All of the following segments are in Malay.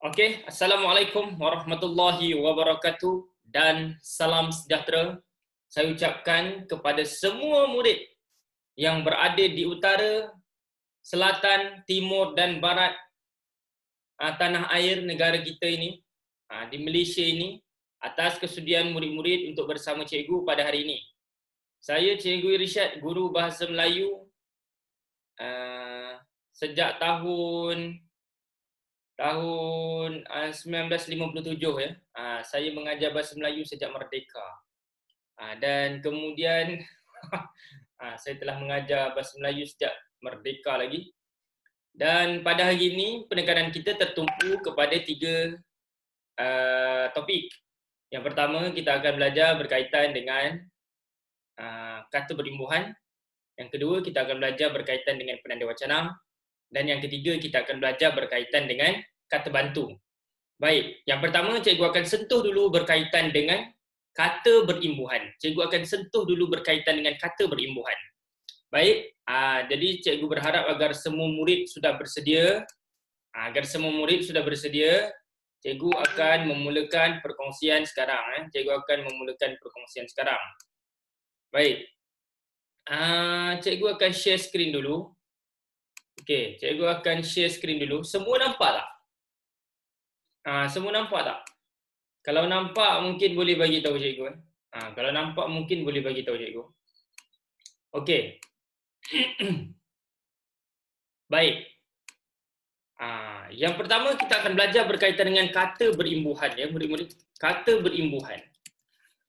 Okey, Assalamualaikum warahmatullahi wabarakatuh dan salam sejahtera. Saya ucapkan kepada semua murid yang berada di utara, selatan, timur dan barat tanah air negara kita ini, di Malaysia ini, atas kesudian murid-murid untuk bersama cikgu pada hari ini. Saya Cikgu Irsyad, guru Bahasa Melayu sejak tahun 1957 ya. Saya mengajar Bahasa Melayu sejak merdeka. Dan kemudian saya telah mengajar Bahasa Melayu sejak merdeka lagi. Dan pada hari ini penekanan kita tertumpu kepada 3 topik. Yang pertama kita akan belajar berkaitan dengan kata berimbuhan. Yang kedua kita akan belajar berkaitan dengan penanda wacana. Dan yang ketiga kita akan belajar berkaitan dengan kata bantu. Baik, yang pertama cikgu akan sentuh dulu berkaitan dengan kata berimbuhan. Cikgu akan sentuh dulu berkaitan dengan kata berimbuhan. Baik, jadi cikgu berharap agar semua murid sudah bersedia. Cikgu akan memulakan perkongsian sekarang. Cikgu akan memulakan perkongsian sekarang. Baik, cikgu akan share skrin dulu. Okey, cikgu akan share skrin dulu. Semua nampak tak? Semua nampak tak? Kalau nampak mungkin boleh bagi tahu cikgu. Kalau nampak mungkin boleh bagi tahu cikgu. Okey. Baik. Yang pertama kita akan belajar berkaitan dengan kata berimbuhan ya, murid-murid. Kata berimbuhan.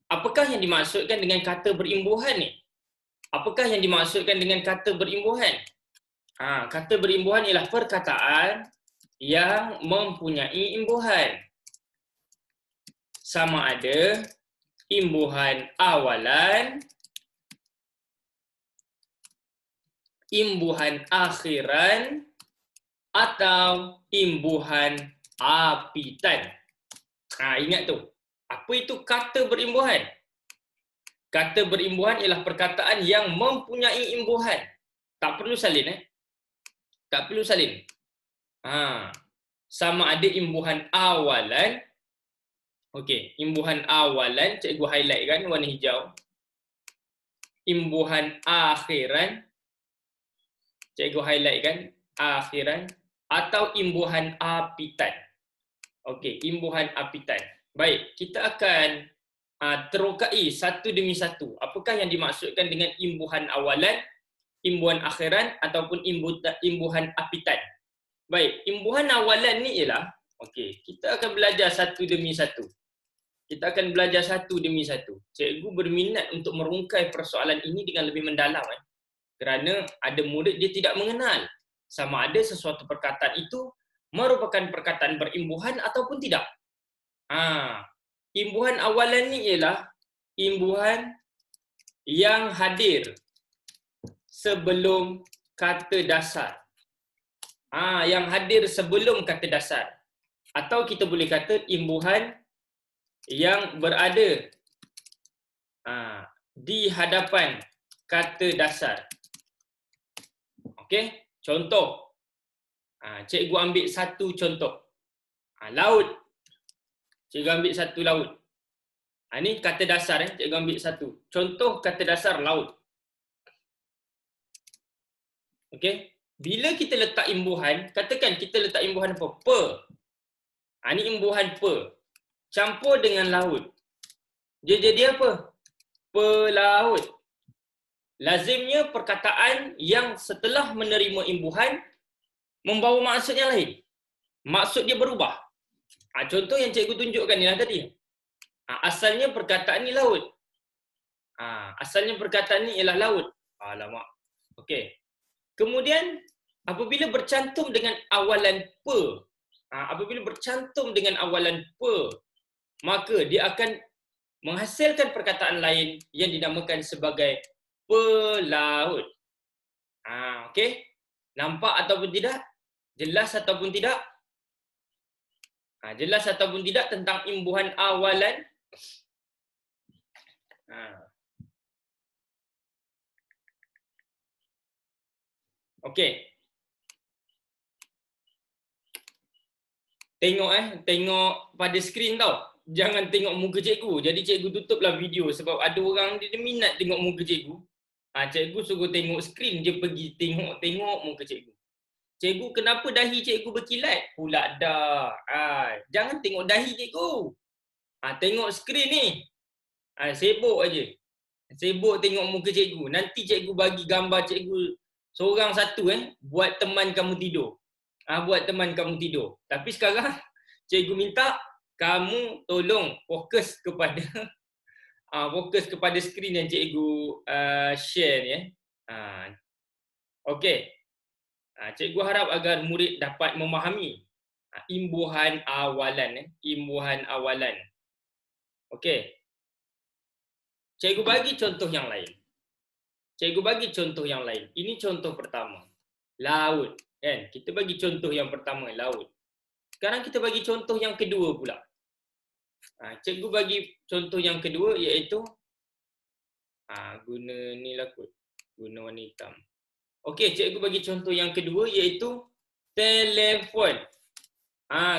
Apakah yang dimaksudkan dengan kata berimbuhan ni? Apakah yang dimaksudkan dengan kata berimbuhan? Kata berimbuhan ialah perkataan yang mempunyai imbuhan. Sama ada imbuhan awalan, imbuhan akhiran, atau imbuhan apitan. Ingat tu. Apa itu kata berimbuhan? Kata berimbuhan ialah perkataan yang mempunyai imbuhan. Tak perlu salin. Tak perlu salin. Sama ada imbuhan awalan. Okey, imbuhan awalan cikgu highlight kan warna hijau. Imbuhan akhiran cikgu highlight kan akhiran, atau imbuhan apitan. Okey, imbuhan apitan. Baik, kita akan terokai satu demi satu. Apakah yang dimaksudkan dengan imbuhan awalan, imbuhan akhiran ataupun imbuhan apitan. Baik, imbuhan awalan ni ialah, okey, kita akan belajar satu demi satu. Cikgu berminat untuk merungkai persoalan ini dengan lebih mendalam kerana ada murid dia tidak mengenal sama ada sesuatu perkataan itu merupakan perkataan berimbuhan ataupun tidak. Imbuhan awalan ni ialah imbuhan yang hadir sebelum kata dasar. Yang hadir sebelum kata dasar. Atau kita boleh kata imbuhan yang berada di hadapan kata dasar. Okey, contoh. Cikgu ambil satu contoh. Laut. Cikgu ambil satu laut. Ini kata dasar cikgu ambil satu. Contoh kata dasar laut. Okey. Bila kita letak imbuhan, katakan kita letak imbuhan apa? Per. Ini imbuhan per. Campur dengan laut. Dia jadi apa? Pelaut. Lazimnya perkataan yang setelah menerima imbuhan membawa maksud yang lain. Maksud dia berubah. Contoh yang cikgu tunjukkan ni lah tadi. Asalnya perkataan ni laut. Asalnya perkataan ni ialah laut. Alamak. Okey. Kemudian apabila bercantum dengan awalan per, maka dia akan menghasilkan perkataan lain yang dinamakan sebagai pelaut. Okey. Nampak ataupun tidak? Jelas ataupun tidak? Jelas ataupun tidak tentang imbuhan awalan? Okey. tengok pada skrin tau. Jangan tengok muka cikgu. Jadi cikgu tutuplah video sebab ada orang dia minat tengok muka cikgu. Cikgu suruh tengok skrin, dia pergi tengok muka cikgu. Cikgu, kenapa dahi cikgu berkilat? Pula dah. Jangan tengok dahi cikgu. Tengok skrin ni. Sibuk aja. Sibuk tengok muka cikgu. Nanti cikgu bagi gambar cikgu seorang satu buat teman kamu tidur. Buat teman kamu tidur. Tapi sekarang cikgu minta kamu tolong fokus kepada skrin yang cikgu share ni. Okey. Cikgu harap agar murid dapat memahami imbuhan awalan. Imbuhan awalan. Okey. Cikgu bagi contoh yang lain. Ini contoh pertama. Laut. Kan? Kita bagi contoh yang pertama, laut. Sekarang kita bagi contoh yang kedua pula. Cikgu bagi contoh yang kedua iaitu guna ni lah kot. Guna warna hitam. Okey, cikgu bagi contoh yang kedua iaitu telefon.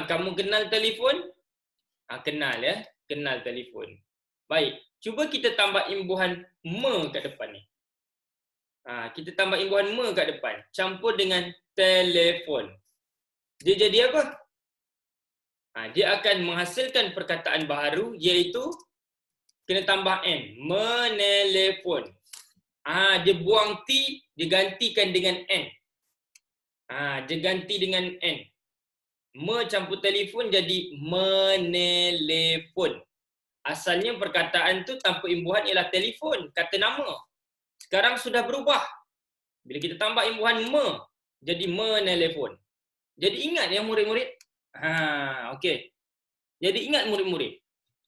Kamu kenal telefon? Kenal ya. Kenal telefon. Baik, cuba kita tambah imbuhan me kat depan ni. Kita tambah imbuhan me kat depan. Campur dengan telefon. Dia jadi apa? Dia akan menghasilkan perkataan baru iaitu kena tambah N. Menelefon. Dia buang T, dia gantikan dengan N. Dia ganti dengan N. Me campur telefon jadi menelefon. Asalnya perkataan tu tanpa imbuhan ialah telefon, kata nama. Sekarang sudah berubah. Bila kita tambah imbuhan me, jadi menelefon. Jadi ingat ya murid-murid? Okey. Jadi ingat murid-murid.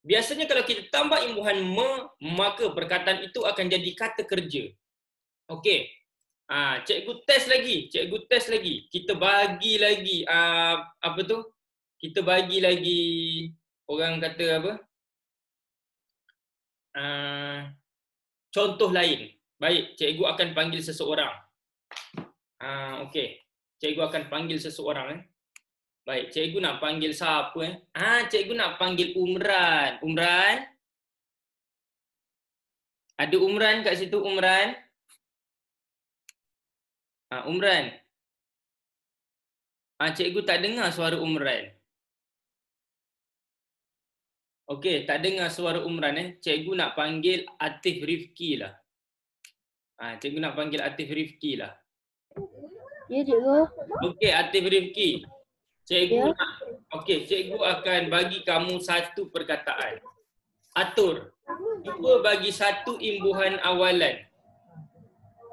Biasanya kalau kita tambah imbuhan me, maka perkataan itu akan jadi kata kerja. Okey. Cikgu test lagi. Kita bagi lagi Kita bagi lagi orang kata apa? Contoh lain. Baik, cikgu akan panggil seseorang. Okey. Cikgu akan panggil seseorang. Baik, cikgu nak panggil siapa? Cikgu nak panggil Umran. Umran? Ada Umran kat situ, Umran? Umran. Cikgu tak dengar suara Umran. Okey, tak dengar suara Umran. Cikgu nak panggil Atif Rifki lah. Cikgu nak panggil Atif Rifki lah. Ya, cikgu. Okey, Atif Rifki. Cikgu cikgu akan bagi kamu satu perkataan. Atur. Cuba bagi satu imbuhan awalan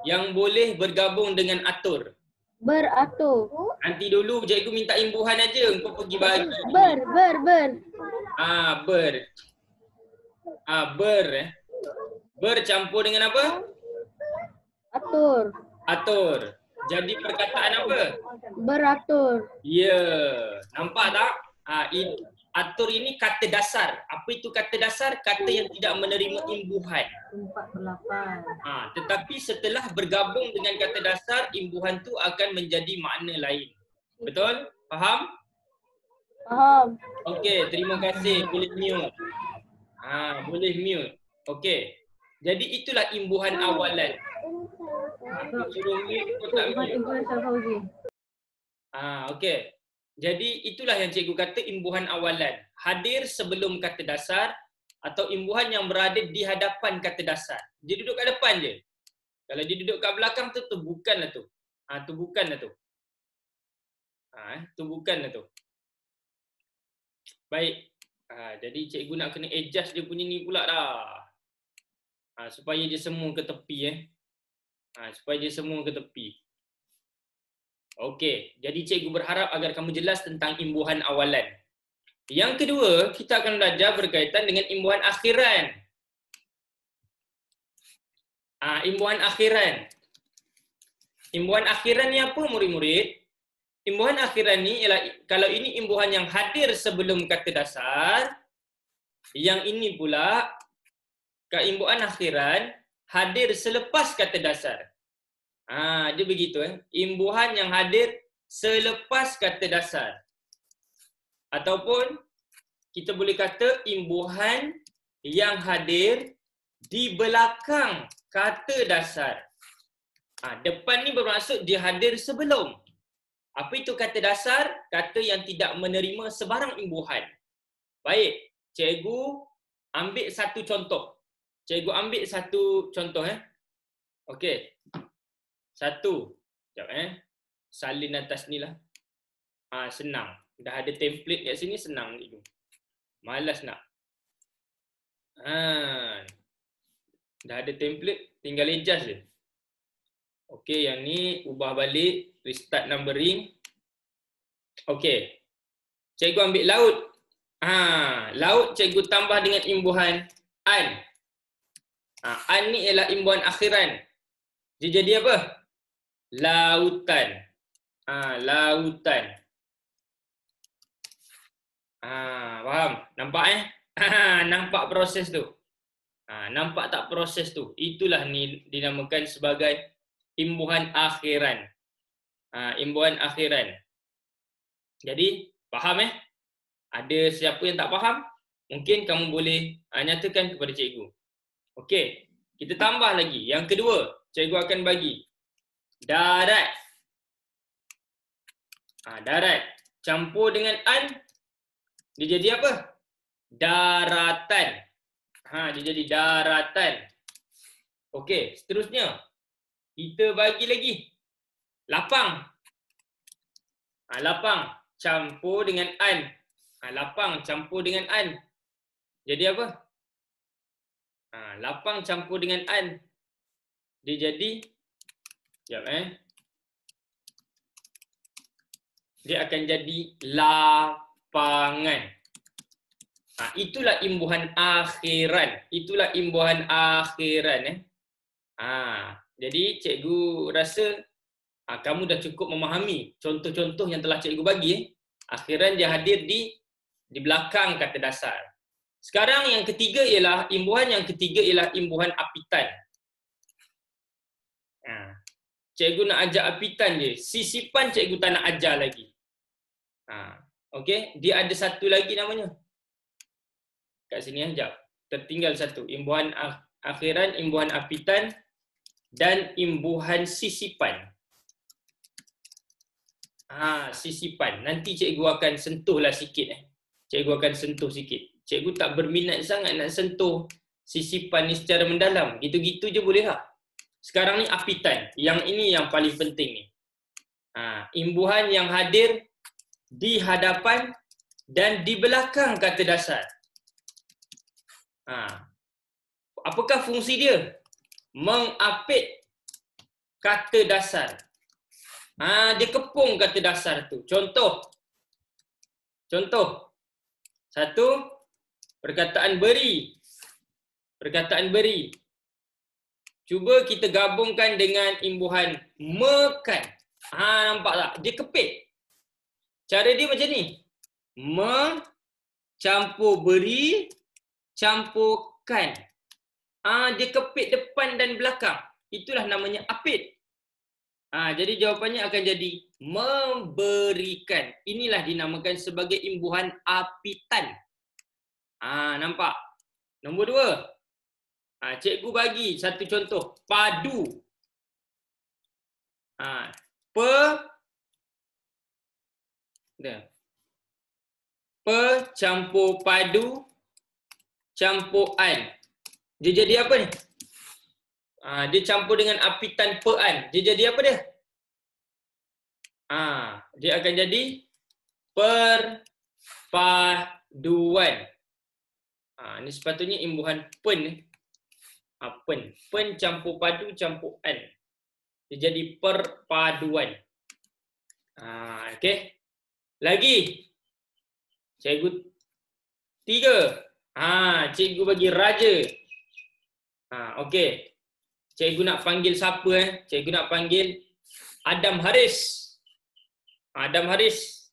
yang boleh bergabung dengan atur. Beratur. Nanti dulu cikgu minta imbuhan aja, engkau pergi bagi. Ber. Ber. Ber campur dengan apa? Atur. Jadi perkataan apa? Beratur. Ya, nampak tak? Atur ini kata dasar. Apa itu kata dasar? Kata yang tidak menerima imbuhan. 4-8. Tetapi setelah bergabung dengan kata dasar, imbuhan tu akan menjadi makna lain. Betul? Faham? Faham. Okey, terima kasih. Boleh mute. Boleh mute. Okey. Jadi itulah imbuhan awalan. Suruh mute, kau tak mute. Okey. Jadi itulah yang cikgu kata imbuhan awalan. Hadir sebelum kata dasar atau imbuhan yang berada di hadapan kata dasar. Dia duduk kat depan je. Kalau dia duduk kat belakang tu bukanlah tu. Tu bukanlah tu. Tu bukanlah tu. Baik. Jadi cikgu nak kena adjust dia punya ni pula dah. Supaya dia semua ke tepi supaya dia semua ke tepi. Okey, jadi cikgu berharap agar kamu jelas tentang imbuhan awalan. Yang kedua, kita akan belajar berkaitan dengan imbuhan akhiran. Imbuhan akhiran. Imbuhan akhiran ni apa murid-murid? Imbuhan akhiran ni ialah kalau ini imbuhan yang hadir sebelum kata dasar, yang ini pula keimbuhan akhiran hadir selepas kata dasar. Dia begitu Imbuhan yang hadir selepas kata dasar. Ataupun kita boleh kata imbuhan yang hadir di belakang kata dasar. Depan ni bermaksud dia hadir sebelum. Apa itu kata dasar? Kata yang tidak menerima sebarang imbuhan. Baik, cikgu ambil satu contoh. Cikgu ambil satu contoh. Okey. Satu. Sekejap salin atas ni lah. Senang. Dah ada template kat sini, senang cikgu. Malas nak. Dah ada template, tinggal adjust je. Okey, yang ni ubah balik, restart numbering. Okey. Cikgu ambil laut. Laut cikgu tambah dengan imbuhan an. An ni ialah imbuhan akhiran. Dia jadi apa? Lautan. Lautan. Faham? Nampak nampak proses tu. Nampak tak proses tu? Itulah ni dinamakan sebagai imbuhan akhiran. Imbuhan akhiran. Jadi, faham Ada siapa yang tak faham? Mungkin kamu boleh nyatakan kepada cikgu. Okey, kita tambah lagi. Yang kedua, cikgu akan bagi darat. Darat. Campur dengan an, dia jadi apa? Daratan. Dia jadi daratan. Okey, seterusnya. Kita bagi lagi. Lapang. Lapang. Campur dengan an. Lapang campur dengan an. Jadi apa? Lapang campur dengan an. Dia jadi, sekejap dia akan jadi lapangan. Itulah imbuhan akhiran. Itulah imbuhan akhiran. Jadi cikgu rasa kamu dah cukup memahami contoh-contoh yang telah cikgu bagi. Akhiran dia hadir di belakang kata dasar. Sekarang yang ketiga ialah imbuhan apitan. Cikgu nak ajar apitan je. Sisipan cikgu tak nak ajar lagi. Okey, dia ada satu lagi namanya. Kat sini sekejap. Tertinggal satu. Imbuhan akhiran, imbuhan apitan dan imbuhan sisipan. Sisipan. Nanti cikgu akan sentuhlah sikit. Cikgu akan sentuh sikit. Cikgu tak berminat sangat nak sentuh sisipan ni secara mendalam. Gitu-gitu je boleh tak? Sekarang ni apitan. Yang ini yang paling penting ni. Imbuhan yang hadir di hadapan dan di belakang kata dasar. Apakah fungsi dia? Mengapit kata dasar. Dia kepung kata dasar tu. Contoh. Satu, perkataan beri. Perkataan beri. Cuba kita gabungkan dengan imbuhan mekan. Nampak tak? Dia kepit. Cara dia macam ni. Campur beri, campurkan. Dia kepit depan dan belakang. Itulah namanya apit. Jadi jawapannya akan jadi memberikan. Inilah dinamakan sebagai imbuhan apitan. Nampak? Nombor dua. Cikgu bagi satu contoh. Padu. Campur padu, campur an. Dia jadi apa ni? Dia campur dengan apitan pean. Dia jadi apa dia? Dia akan jadi perpaduan. Ini sepatutnya imbuhan pen. Pen campur padu, campur an. Dia jadi perpaduan. Okey. Lagi. Cikgu tiga. Cikgu bagi raja. Okey. Cikgu nak panggil siapa? Cikgu nak panggil Adam Haris. Adam Haris.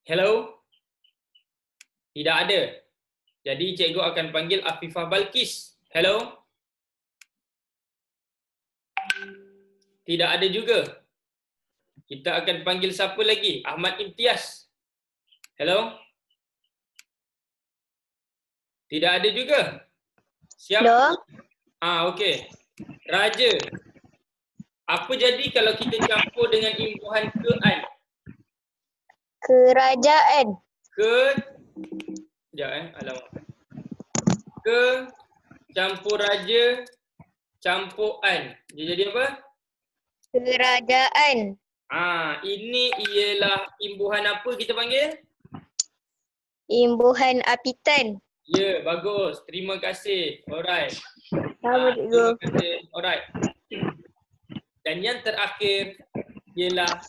Hello? Tidak ada. Jadi cikgu akan panggil Afifah Balkis. Hello? Tidak ada juga. Kita akan panggil siapa lagi? Ahmad Imtiaz. Hello? Tidak ada juga? Siap? Hello? Okey. Raja. Apa jadi kalau kita campur dengan imbuhan ke-an? Kerajaan. Alamak. Ke campur raja campur an. Dia jadi apa? Kerajaan. Ini ialah imbuhan apa kita panggil? Imbuhan apitan. Ya, bagus. Terima kasih. Alright. Sama Terima kasih. Alright. Dan yang terakhir ialah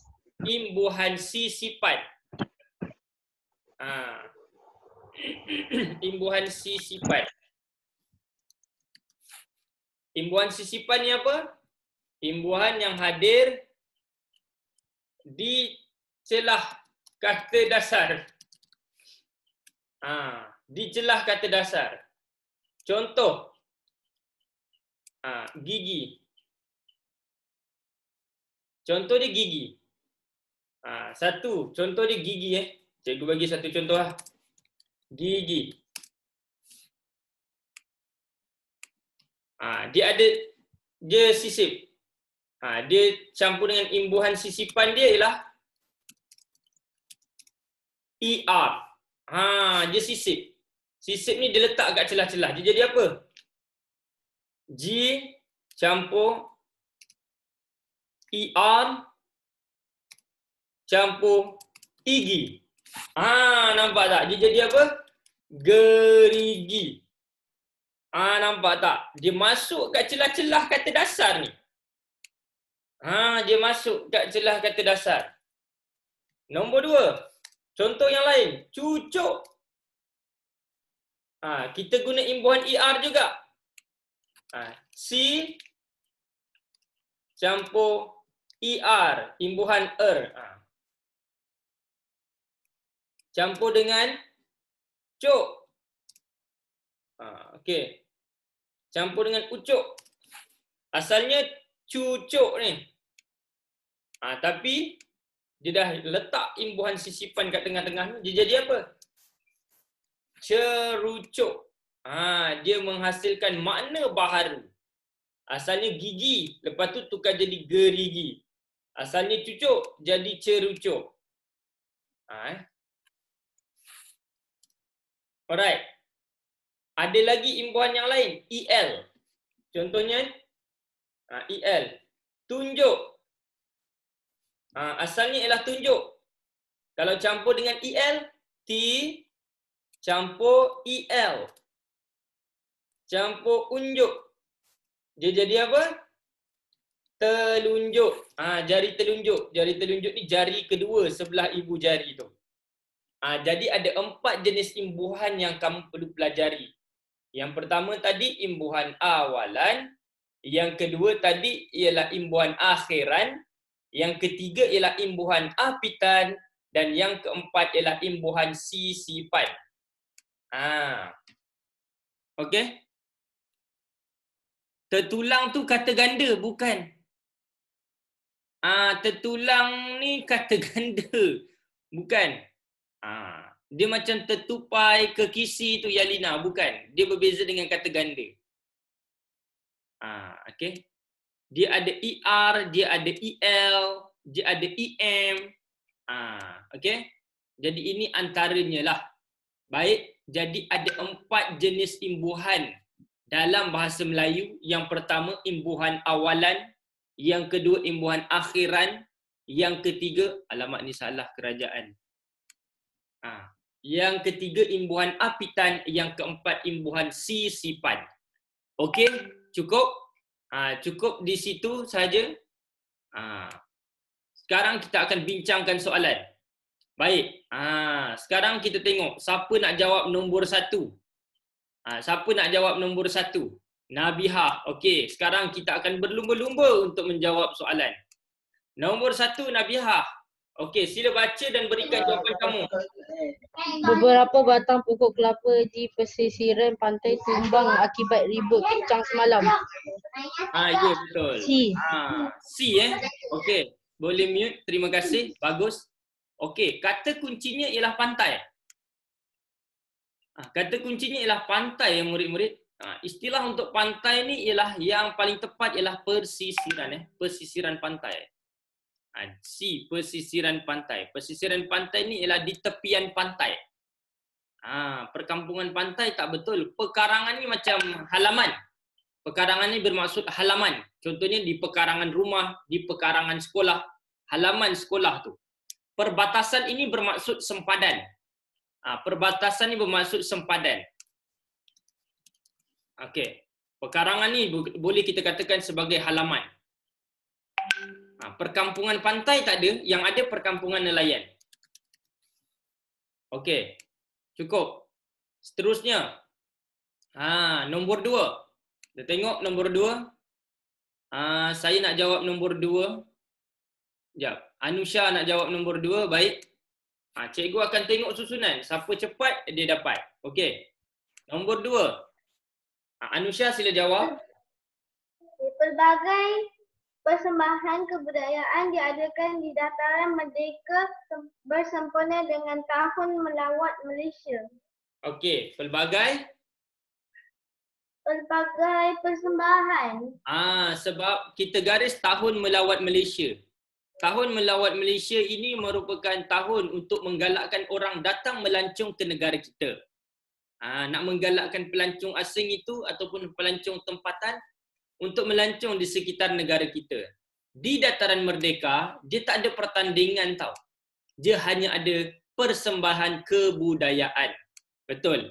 imbuhan sisipan. Imbuhan sisipan. Imbuhan sisipan ni apa? Imbuhan yang hadir di celah kata dasar. Di celah kata dasar. Contoh. Gigi. Contoh dia gigi. Satu. Contoh dia gigi. Cikgu bagi satu contoh lah. Gigi. Dia ada dia sisip. Dia campur dengan imbuhan sisipan dia ialah ER. Dia sisip. Sisip ni dia letak kat celah-celah. Dia jadi apa? G campur ER campur igi. Nampak tak? Dia jadi apa? Gerigi. Nampak tak? Dia masuk kat celah-celah kata dasar ni. Dia masuk kat celah kata dasar. Nombor 2. Contoh yang lain. Cucuk. Kita guna imbuhan ER juga. C campur ER. Imbuhan campur dengan cuk. Okey. Campur dengan ucuk. Asalnya cucuk ni. Tapi dia dah letak imbuhan sisipan kat tengah-tengah ni, dia jadi apa? Cerucuk. Dia menghasilkan makna baharu. Asalnya gigi, lepas tu tukar jadi gerigi. Asalnya cucuk, jadi cerucuk. Alright. Ada lagi imbuhan yang lain, EL. Contohnya EL. Tunjuk. Asalnya ialah tunjuk. Kalau campur dengan EL, T campur EL. Campur unjuk. Dia jadi apa? Telunjuk. Jari telunjuk. Jari telunjuk ni jari kedua sebelah ibu jari tu. Jadi ada 4 jenis imbuhan yang kamu perlu pelajari. Yang pertama tadi imbuhan awalan. Yang kedua tadi ialah imbuhan akhiran. Yang ketiga ialah imbuhan apitan. Dan yang keempat ialah imbuhan sisipan. Okey? Tertulang tu kata ganda, bukan? Tertulang ni kata ganda. Bukan? Dia macam tertupai ke kisi tu Yalina, bukan? Dia berbeza dengan kata ganda. Okey. Dia ada ER, dia ada EL, dia ada EM. Okey. Jadi ini antaranya lah. Baik, jadi ada 4 jenis imbuhan dalam bahasa Melayu. Yang pertama imbuhan awalan, yang kedua imbuhan akhiran, yang ketiga, alamak ni salah kerajaan. Yang ketiga imbuhan apitan, yang keempat imbuhan sisipan. Okey, cukup? Cukup di situ saja. Sekarang kita akan bincangkan soalan. Baik. Sekarang kita tengok siapa nak jawab nombor 1. Siapa nak jawab nombor 1? Nabihah. Okey, sekarang kita akan berlumba-lumba untuk menjawab soalan. Nombor 1 Nabihah. Okey, sila baca dan berikan jawapan kamu. Beberapa batang pokok kelapa di pesisiran pantai tumbang akibat ribut kucang semalam. Ya betul. C. C Okey. Boleh mute. Terima kasih. Bagus. Okey, kata kuncinya ialah pantai. Kata kuncinya ialah pantai ya murid-murid. Istilah untuk pantai ni ialah yang paling tepat ialah persisiran persisiran pantai. Persisiran pantai. Persisiran pantai ni ialah di tepian pantai. Perkampungan pantai tak betul. Pekarangan ni macam halaman. Pekarangan ni bermaksud halaman. Contohnya di pekarangan rumah, di pekarangan sekolah, halaman sekolah tu. Perbatasan ini bermaksud sempadan. Perbatasan ni bermaksud sempadan. Okey. Pekarangan ni boleh kita katakan sebagai halaman. Perkampungan pantai tak ada, yang ada perkampungan nelayan. Okey. Cukup. Seterusnya. Nombor 2. Kita tengok nombor 2. Saya nak jawab nombor 2. Sekejap. Anusha nak jawab nombor 2. Baik. Cikgu akan tengok susunan. Siapa cepat, dia dapat. Okey. Nombor 2. Anusha sila jawab. Pelbagai persembahan kebudayaan diadakan di dataran merdeka bersempena dengan Tahun Melawat Malaysia. Okey. Pelbagai persembahan. Sebab kita garis Tahun Melawat Malaysia. Tahun Melawat Malaysia ini merupakan tahun untuk menggalakkan orang datang melancong ke negara kita. Nak menggalakkan pelancong asing itu ataupun pelancong tempatan untuk melancong di sekitar negara kita. Di dataran merdeka, dia tak ada pertandingan tau. Dia hanya ada persembahan kebudayaan. Betul.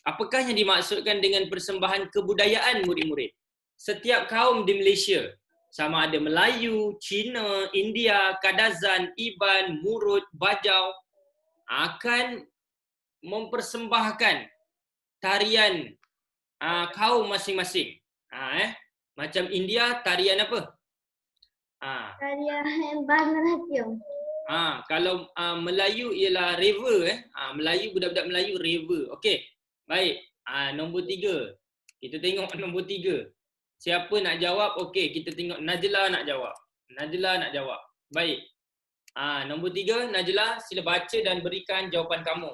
Apakah yang dimaksudkan dengan persembahan kebudayaan murid-murid? Setiap kaum di Malaysia, sama ada Melayu, Cina, India, Kadazan, Iban, Murut, Bajau, akan mempersembahkan tarian kaum masing-masing. Macam India, tarian apa? Tarian Bharatanatyam. Kalau Melayu ialah reva. Melayu, budak-budak Melayu reva. Okey. Baik. Nombor 3. Kita tengok nombor 3. Siapa nak jawab? Okey, kita tengok Najla nak jawab. Najla nak jawab. Baik. Nombor 3, Najla, sila baca dan berikan jawapan kamu.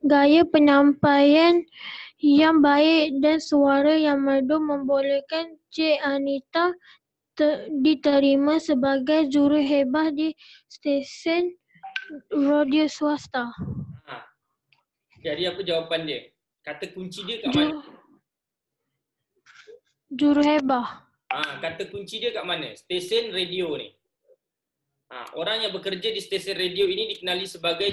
Gaya penyampaian yang baik dan suara yang merdu membolehkan Cik Anita diterima sebagai juruhebah di stesen radio swasta. Jadi apa jawapan dia? Kata kunci dia kat mana? Juruhebah. Kata kunci dia kat mana? Stesen radio ni. Orang yang bekerja di stesen radio ini dikenali sebagai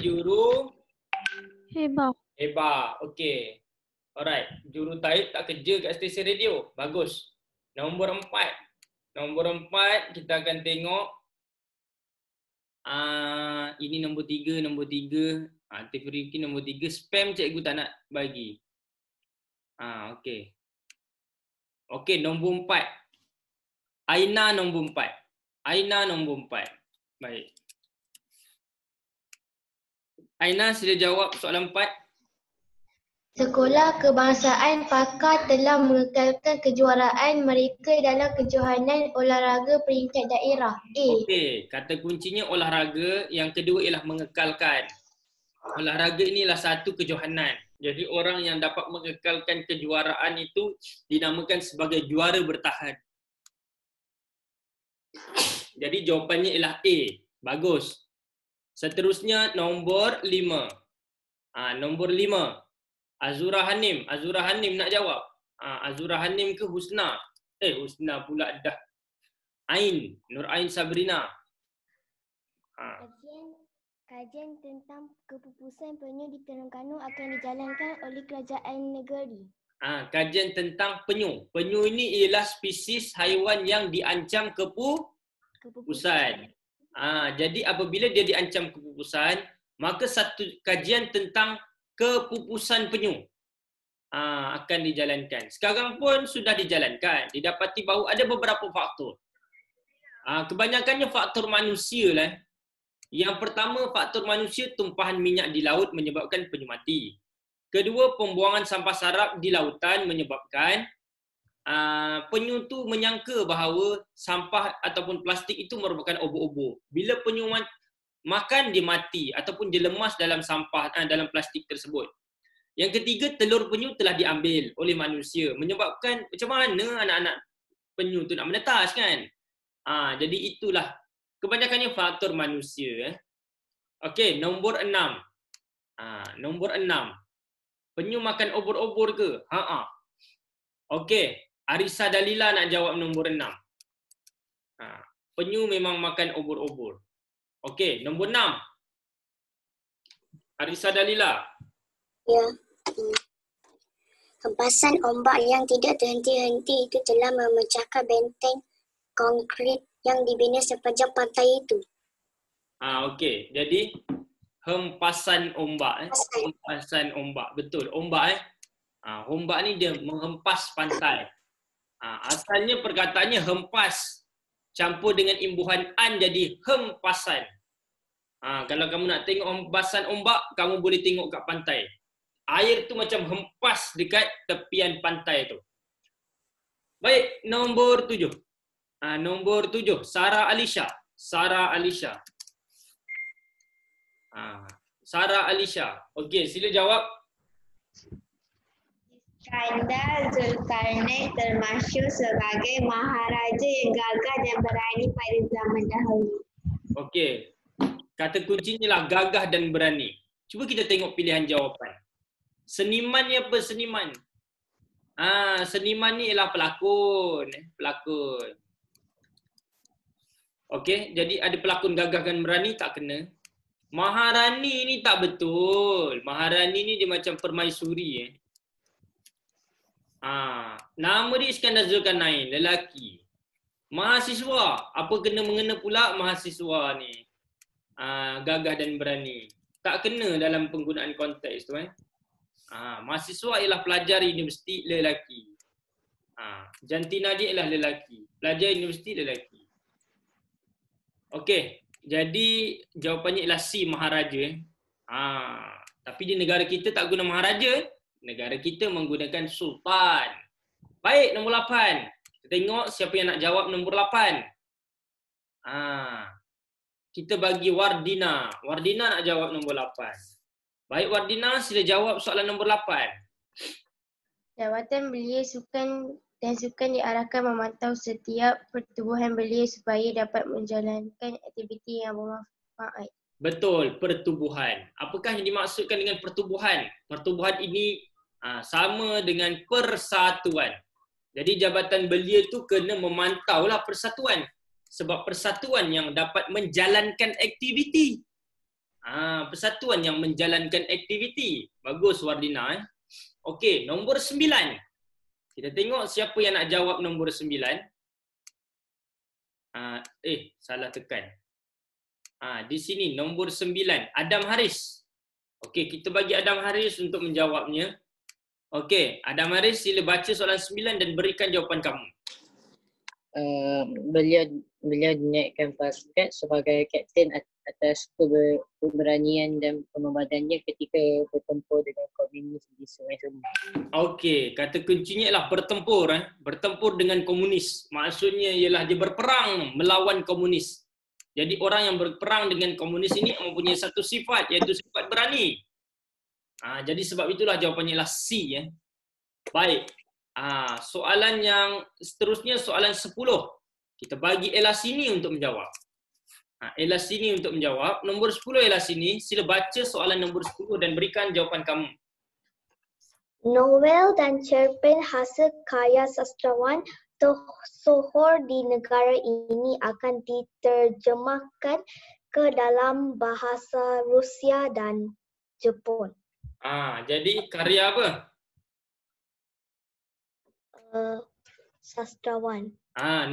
Hebah. Hebah. Okey. Alright. Juru taib tak kerja kat stesen radio. Bagus. Nombor 4. Nombor 4 kita akan tengok. Ini nombor 3, nombor 3. Tifriki nombor 3. Spam cikgu tak nak bagi. Okey. Okey, nombor 4. Aina nombor 4. Aina nombor 4. Baik. Aina sila jawab soalan 4. Sekolah Kebangsaan Pakar telah mengekalkan kejuaraan mereka dalam kejohanan olahraga peringkat daerah. Okey, kata kuncinya olahraga. Yang kedua ialah mengekalkan. Olahraga inilah satu kejohanan. Jadi orang yang dapat mengekalkan kejuaraan itu dinamakan sebagai juara bertahan. Jadi jawapannya ialah A. Bagus. Seterusnya nombor 5. Nombor 5. Azura Hanim. Azura Hanim nak jawab. Azura Hanim ke Husna? Husna pula dah. Ain. Nur Ain Sabrina. Kajian tentang kepupusan penyu di Terengganu akan dijalankan oleh kerajaan negeri. Kajian tentang penyu. Penyu ini ialah spesies haiwan yang diancam kepupusan. Jadi apabila dia diancam kepupusan, maka satu kajian tentang kepupusan penyu akan dijalankan. Sekarang pun sudah dijalankan. Didapati bahawa ada beberapa faktor. Kebanyakannya faktor manusia lah. Yang pertama, faktor manusia, tumpahan minyak di laut menyebabkan penyu mati. Kedua, pembuangan sampah sarap di lautan menyebabkan penyu tu menyangka bahawa sampah ataupun plastik itu merupakan obor-obor. Bila penyu makan, dia mati ataupun dia lemas dalam sampah, dalam plastik tersebut. Yang ketiga, telur penyu telah diambil oleh manusia, menyebabkan macam mana anak-anak penyu tu nak menetas kan? Jadi itulah kebanyakannya faktor manusia. Okey, nombor 6. Nombor 6. Penyu makan obor-obor ke? Okey, Arisa Dalila nak jawab nombor 6. Penyu memang makan obor-obor. Okey, nombor 6. Arisa Dalila. Ya. Hempasan ombak yang tidak terhenti-henti itu telah memecahkan benteng konkrit yang dibina sepanjang pantai itu. Okey. Jadi hempasan ombak. Hempasan ombak. Betul. Ombak ombak ni dia menghempas pantai. Asalnya perkataannya hempas campur dengan imbuhan an jadi hempasan. Kalau kamu nak tengok hempasan ombak, kamu boleh tengok kat pantai. Air tu macam hempas dekat tepian pantai tu. Baik, nombor 7. Nombor 7, Sarah Alisha. Sarah Alisha. Sarah Alisha. Okey, sila jawab. Iskandar Zulkarnain termasyhur sebagai maharaja yang gagah dan berani pada zaman dahulu. Okey. Kata kuncinya lah gagah dan berani. Cuba kita tengok pilihan jawapan. Seniman ni apa seniman? Seniman ni ialah pelakon. Pelakon. Okey, jadi ada pelakon gagah dan berani tak kena. Maharani ni tak betul. Maharani ni dia macam permaisuri. Nama dia Iskandar Zulkarnain, lelaki. Mahasiswa, apa kena-mengena pula mahasiswa ni? Gagah dan berani. Tak kena dalam penggunaan konteks tu. Mahasiswa ialah pelajar universiti lelaki. Jantina dia ialah lelaki. Pelajar universiti lelaki. Okey, jadi jawapannya ialah C, maharaja. Tapi di negara kita tak guna maharaja. Negara kita menggunakan sultan. Baik, nombor 8. Kita tengok siapa yang nak jawab nombor 8. Kita bagi Wardina. Wardina nak jawab nombor 8. Baik Wardina, sila jawab soalan nombor 8. Jawatan belia sukan diarahkan memantau setiap pertubuhan belia supaya dapat menjalankan aktiviti yang bermanfaat. Betul, pertubuhan. Apakah yang dimaksudkan dengan pertubuhan? Pertubuhan ini sama dengan persatuan. Jadi jabatan belia tu kena memantaulah persatuan. Sebab persatuan yang dapat menjalankan aktiviti. Persatuan yang menjalankan aktiviti. Bagus Wardina. Okey, nombor 9. Kita tengok siapa yang nak jawab nombor 9. Salah tekan. Di sini nombor 9, Adam Haris. Okey, kita bagi Adam Haris untuk menjawabnya. Okey, Adam Haris sila baca soalan 9 dan berikan jawapan kamu. Beliau dinaikkan pangkat sebagai kapten atas keberanian dan pengorbanannya ketika bertempur dengan komunis di Sungai Semar. Okey, kata kuncinya ialah bertempur. Bertempur dengan komunis. Maksudnya ialah dia berperang melawan komunis. Jadi orang yang berperang dengan komunis ini mempunyai satu sifat, iaitu sifat berani. Jadi sebab itulah jawapannya ialah C. Baik. Soalan yang seterusnya, soalan 10. Kita bagi Ella sini untuk menjawab. Ella sini untuk menjawab. Nombor 10 Ella sini. Sila baca soalan nombor 10 dan berikan jawapan kamu. Novel dan cerpen hasil karya sastrawan tersohor di negara ini akan diterjemahkan ke dalam bahasa Rusia dan Jepun. Jadi karya apa? Sastrawan.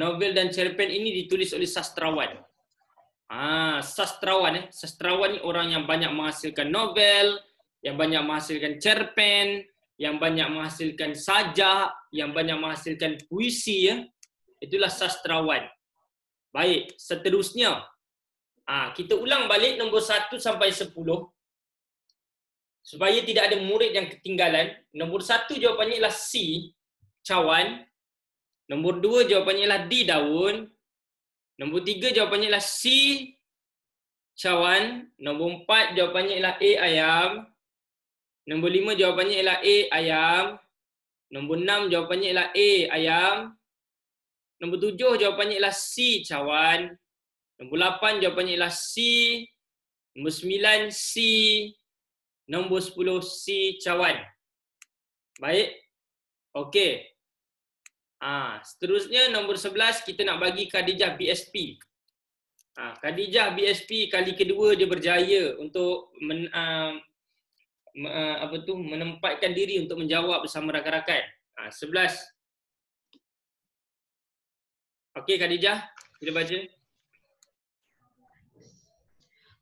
Novel dan cerpen ini ditulis oleh sastrawan. Sastrawan. Sastrawan ni orang yang banyak menghasilkan novel, yang banyak menghasilkan cerpen, yang banyak menghasilkan sajak, yang banyak menghasilkan puisi. Itulah sastrawan. Baik, seterusnya. Kita ulang balik nombor 1 sampai 10. Supaya tidak ada murid yang ketinggalan. Nombor 1 jawapannya ialah C, cawan. Nombor 2 jawapannya ialah D, daun. Nombor 3 jawapannya ialah C, cawan. Nombor 4 jawapannya ialah A, ayam. Nombor 5 jawapannya ialah A, ayam. Nombor 6 jawapannya ialah A, ayam. Nombor 7 jawapannya ialah C, cawan. Nombor 8 jawapannya ialah C. Nombor 9 C. Nombor 10 C, cawan. Baik. Okey. Seterusnya nombor 11 kita nak bagi Khadijah BSP. Khadijah BSP kali kedua dia berjaya untuk menempatkan diri untuk menjawab bersama rakan-rakan. 11. Okey Khadijah, kita baca.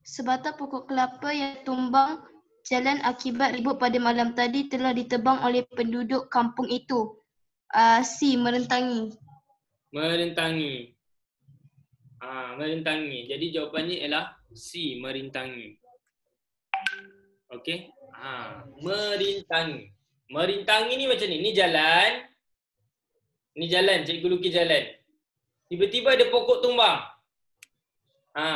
Sebatang pokok kelapa yang tumbang jalan akibat ribut pada malam tadi telah ditebang oleh penduduk kampung itu. C, merentangi. Merentangi. Merentangi. Jadi jawapannya ialah C, merintangi. Okey. Merintangi. Merintangi ni macam ni. Ni jalan. Ni jalan, cikgu lukis jalan. Tiba-tiba ada pokok tumbang.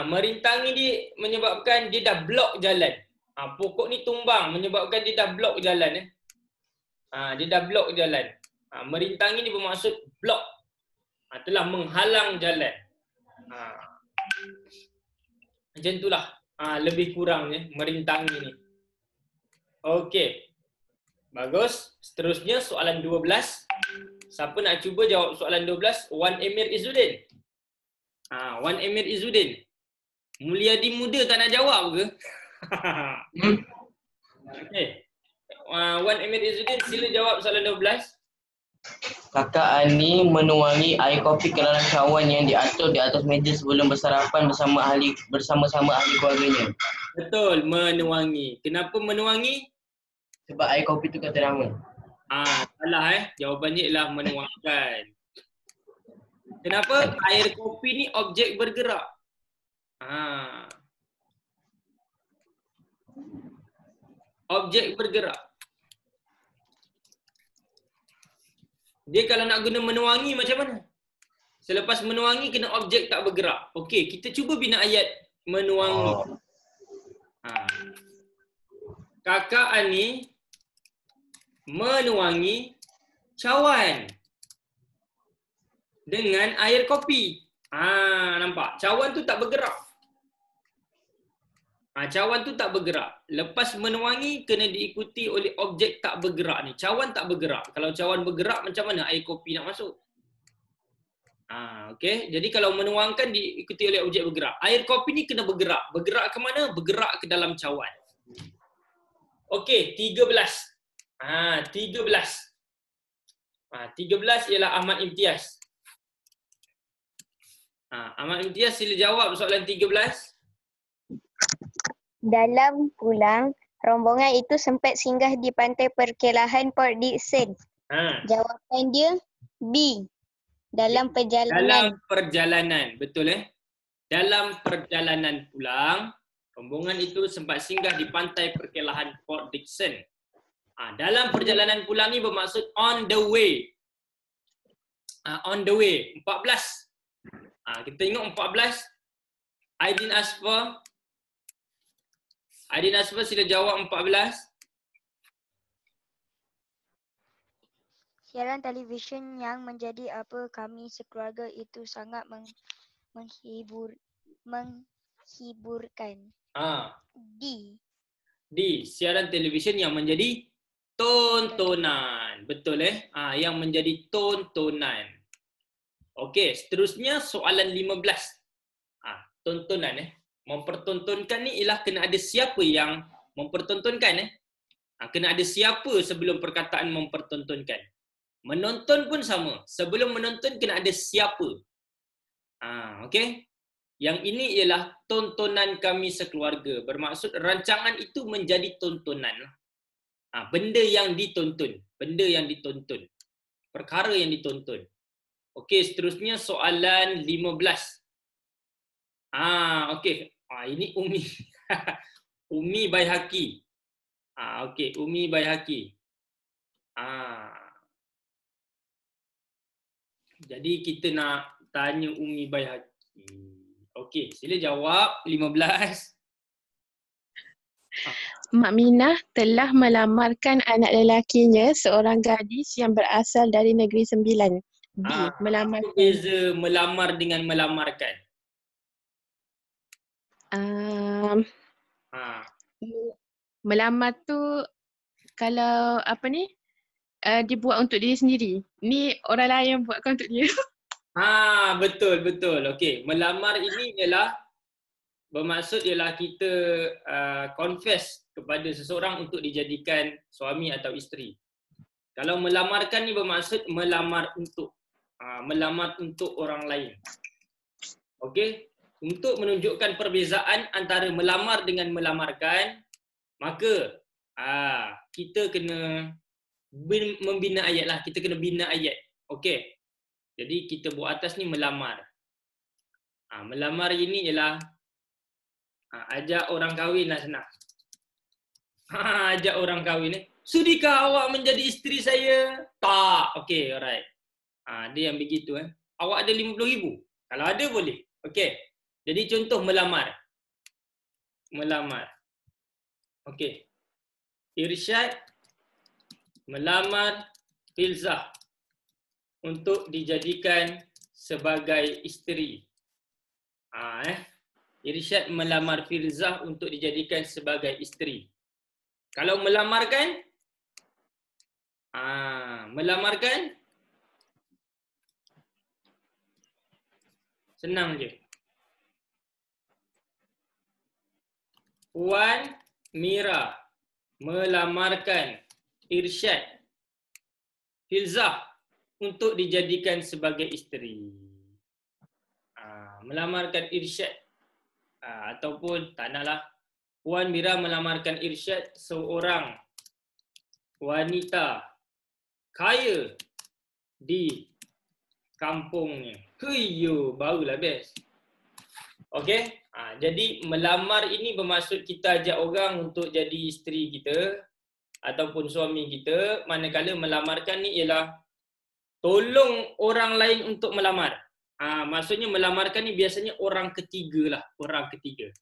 Merintangi ni menyebabkan dia dah blok jalan. Pokok ni tumbang menyebabkan dia dah blok jalan. Dia dah blok jalan. Merintangi ni bermaksud blok. Telah menghalang jalan. Macam itulah. Lebih kurangnya merintangi ni. Okey. Bagus. Seterusnya soalan 12. Siapa nak cuba jawab soalan 12? Wan Emir Izzuddin. Wan Emir Izzuddin. Mulyadi muda tak nak jawab ke? Okey. Wan Emir Izzuddin sila jawab soalan 12. Kakak Ani menuangi air kopi ke dalam cawan yang diatur di atas meja sebelum bersarapan bersama-sama ahli keluarganya. Betul, menuangi. Kenapa menuangi? Sebab air kopi itu kata nama. Salah jawapannya ialah menuangkan. Kenapa? Air kopi ni objek bergerak. Objek bergerak. Dia kalau nak guna menuangi macam mana? Selepas menuangi kena objek tak bergerak. Okey, kita cuba bina ayat menuangi. Kakak Ani menuangi cawan dengan air kopi. Nampak? Cawan tu tak bergerak. Cawan tu tak bergerak. Lepas menuangi kena diikuti oleh objek tak bergerak ni. Cawan tak bergerak. Kalau cawan bergerak macam mana air kopi nak masuk? Okey. Jadi kalau menuangkan diikuti oleh objek bergerak. Air kopi ni kena bergerak. Bergerak ke mana? Bergerak ke dalam cawan. Okey, 13. 13 ialah Ahmad Imtiaz. Ahmad Imtiaz sila jawab soalan 13. Dalam pulang, rombongan itu sempat singgah di pantai perkelahan Port Dickson. Jawapan dia B. Dalam perjalanan. Dalam perjalanan, betul Dalam perjalanan pulang, rombongan itu sempat singgah di pantai perkelahan Port Dickson. Dalam perjalanan pulang ni bermaksud on the way. On the way. 14. Kita tengok 14. Aidin Asfa. Aidin Asfa sila jawab 14. Siaran televisyen yang menjadi apa kami sekeluarga itu sangat menghiburkan. D. Siaran televisyen yang menjadi tontonan. Betul yang menjadi tontonan. Okey, seterusnya soalan 15. Tontonan Mempertontonkan ni ialah kena ada siapa yang mempertontonkan kena ada siapa sebelum perkataan mempertontonkan. Menonton pun sama. Sebelum menonton kena ada siapa. Okey. Yang ini ialah tontonan kami sekeluarga. Bermaksud rancangan itu menjadi tontonan. Benda yang ditonton. Benda yang ditonton. Perkara yang ditonton. Okey, seterusnya soalan 15. Okey. Ini Umi. Umi Baihaqi. Okey, Umi Baihaqi. Jadi kita nak tanya Umi Baihaqi. Okey, sila jawab 15. Mak Minah telah melamarkan anak lelakinya, seorang gadis yang berasal dari Negeri Sembilan. B. Melamarkan. Apa beza melamar dengan melamarkan? Melamar tu kalau apa ni, dia buat untuk diri sendiri. Ni orang lain yang buatkan untuk dia. Betul. Okey, melamar ini ialah bermaksud ialah kita confess kepada seseorang untuk dijadikan suami atau isteri. Kalau melamarkan ni bermaksud melamar untuk orang lain. Okey, untuk menunjukkan perbezaan antara melamar dengan melamarkan, maka kita kena membina ayat lah. Kita kena bina ayat. Okey. Jadi kita buat atas ni melamar. Melamar ini ialah ajak orang kahwin lah senang. Ajak orang kahwin ni. Sudikah awak menjadi isteri saya? Tak. Okey, alright. Dia yang begitu. Awak ada 50,000? Kalau ada boleh. Okey. Jadi contoh melamar. Melamar. Okey. Irsyad melamar Filzah untuk dijadikan sebagai isteri. Irsyad melamar Filzah untuk dijadikan sebagai isteri. Kalau melamarkan, melamarkan senang je. Puan Mira melamarkan Irsyad Filzah untuk dijadikan sebagai isteri. Melamarkan Irsyad ataupun tak naklah. Puan Mira melamarkan Irsyad, seorang wanita kaya di kampungnya. Huyo, barulah best. Okey, jadi melamar ini bermaksud kita ajak orang untuk jadi isteri kita ataupun suami kita, manakala melamarkan ni ialah tolong orang lain untuk melamar. Maksudnya melamarkan ni biasanya orang ketiga lah, orang ketiga.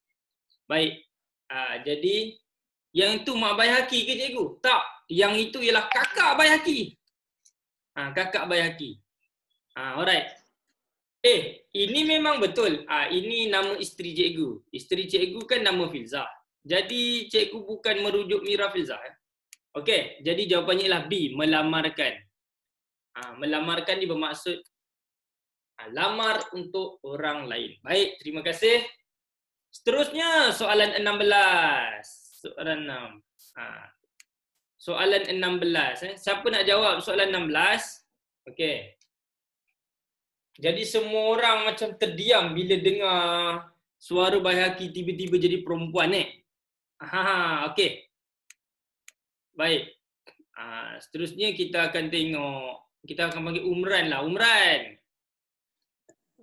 Baik. Jadi yang itu Mak Baihaqi ke cikgu? Tak, yang itu ialah kakak Baihaqi. Kakak Baihaqi. Alright. Ini memang betul. Ini nama isteri cikgu. Isteri cikgu kan nama Filzah. Jadi cikgu bukan merujuk Mira Filzah. Okey, jadi jawapannya ialah B, melamarkan. Melamarkan ni bermaksud lamar untuk orang lain. Baik, terima kasih. Seterusnya soalan 16. Soalan 6. Soalan 16. Siapa nak jawab soalan 16? Okey. Jadi semua orang macam terdiam bila dengar suara Baihaqi tiba-tiba jadi perempuan okey. Baik. Seterusnya kita akan tengok, kita akan panggil Umran lah. Umran.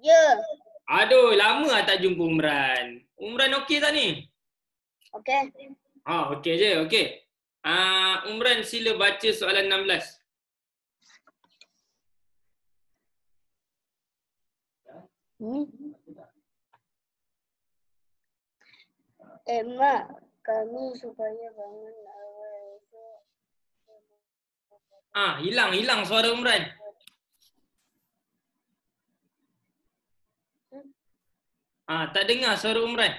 Ya. Aduh, lama lah tak jumpa Umran. Umran okey tak ni? Okey. Okey je, okey. Umran sila baca soalan 16. Mak, kami supaya bangun awal esok. Hilang suara Umran. Tak dengar suara Umran.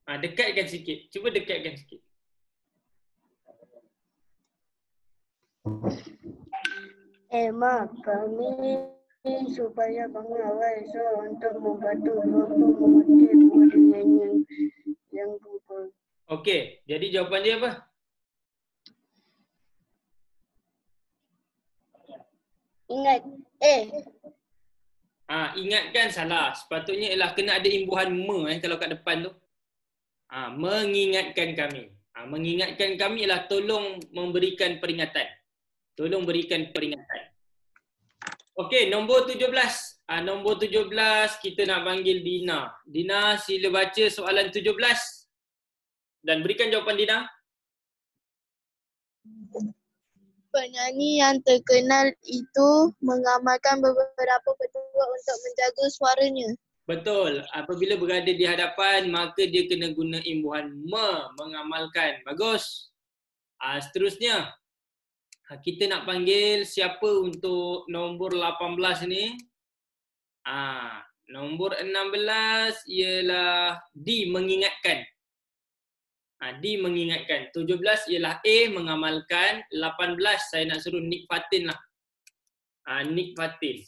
Dekatkan sikit. Cuba dekatkan sikit. Mak, kami supaya bangun awal esok untuk membantu bapa mengutip dengan yang berubah. Okey, jadi jawapan dia apa? Ingat, ingatkan salah. Sepatutnya ialah kena ada imbuhan kalau kat depan tu. Mengingatkan kami. Mengingatkan kami ialah tolong memberikan peringatan. Tolong berikan peringatan. Okey, nombor 17. Nombor 17 kita nak panggil Dina. Dina sila baca soalan 17 dan berikan jawapan Dina. Penyanyi yang terkenal itu mengamalkan beberapa petua untuk menjaga suaranya. Betul. Apabila berada di hadapan, maka dia kena guna imbuhan mengamalkan. Bagus. Seterusnya, kita nak panggil siapa untuk nombor 18 ni? Nombor 16 ialah D, mengingatkan. D, mengingatkan. 17 ialah A, mengamalkan. 18 saya nak suruh Nik Fatin lah. Nik Fatin.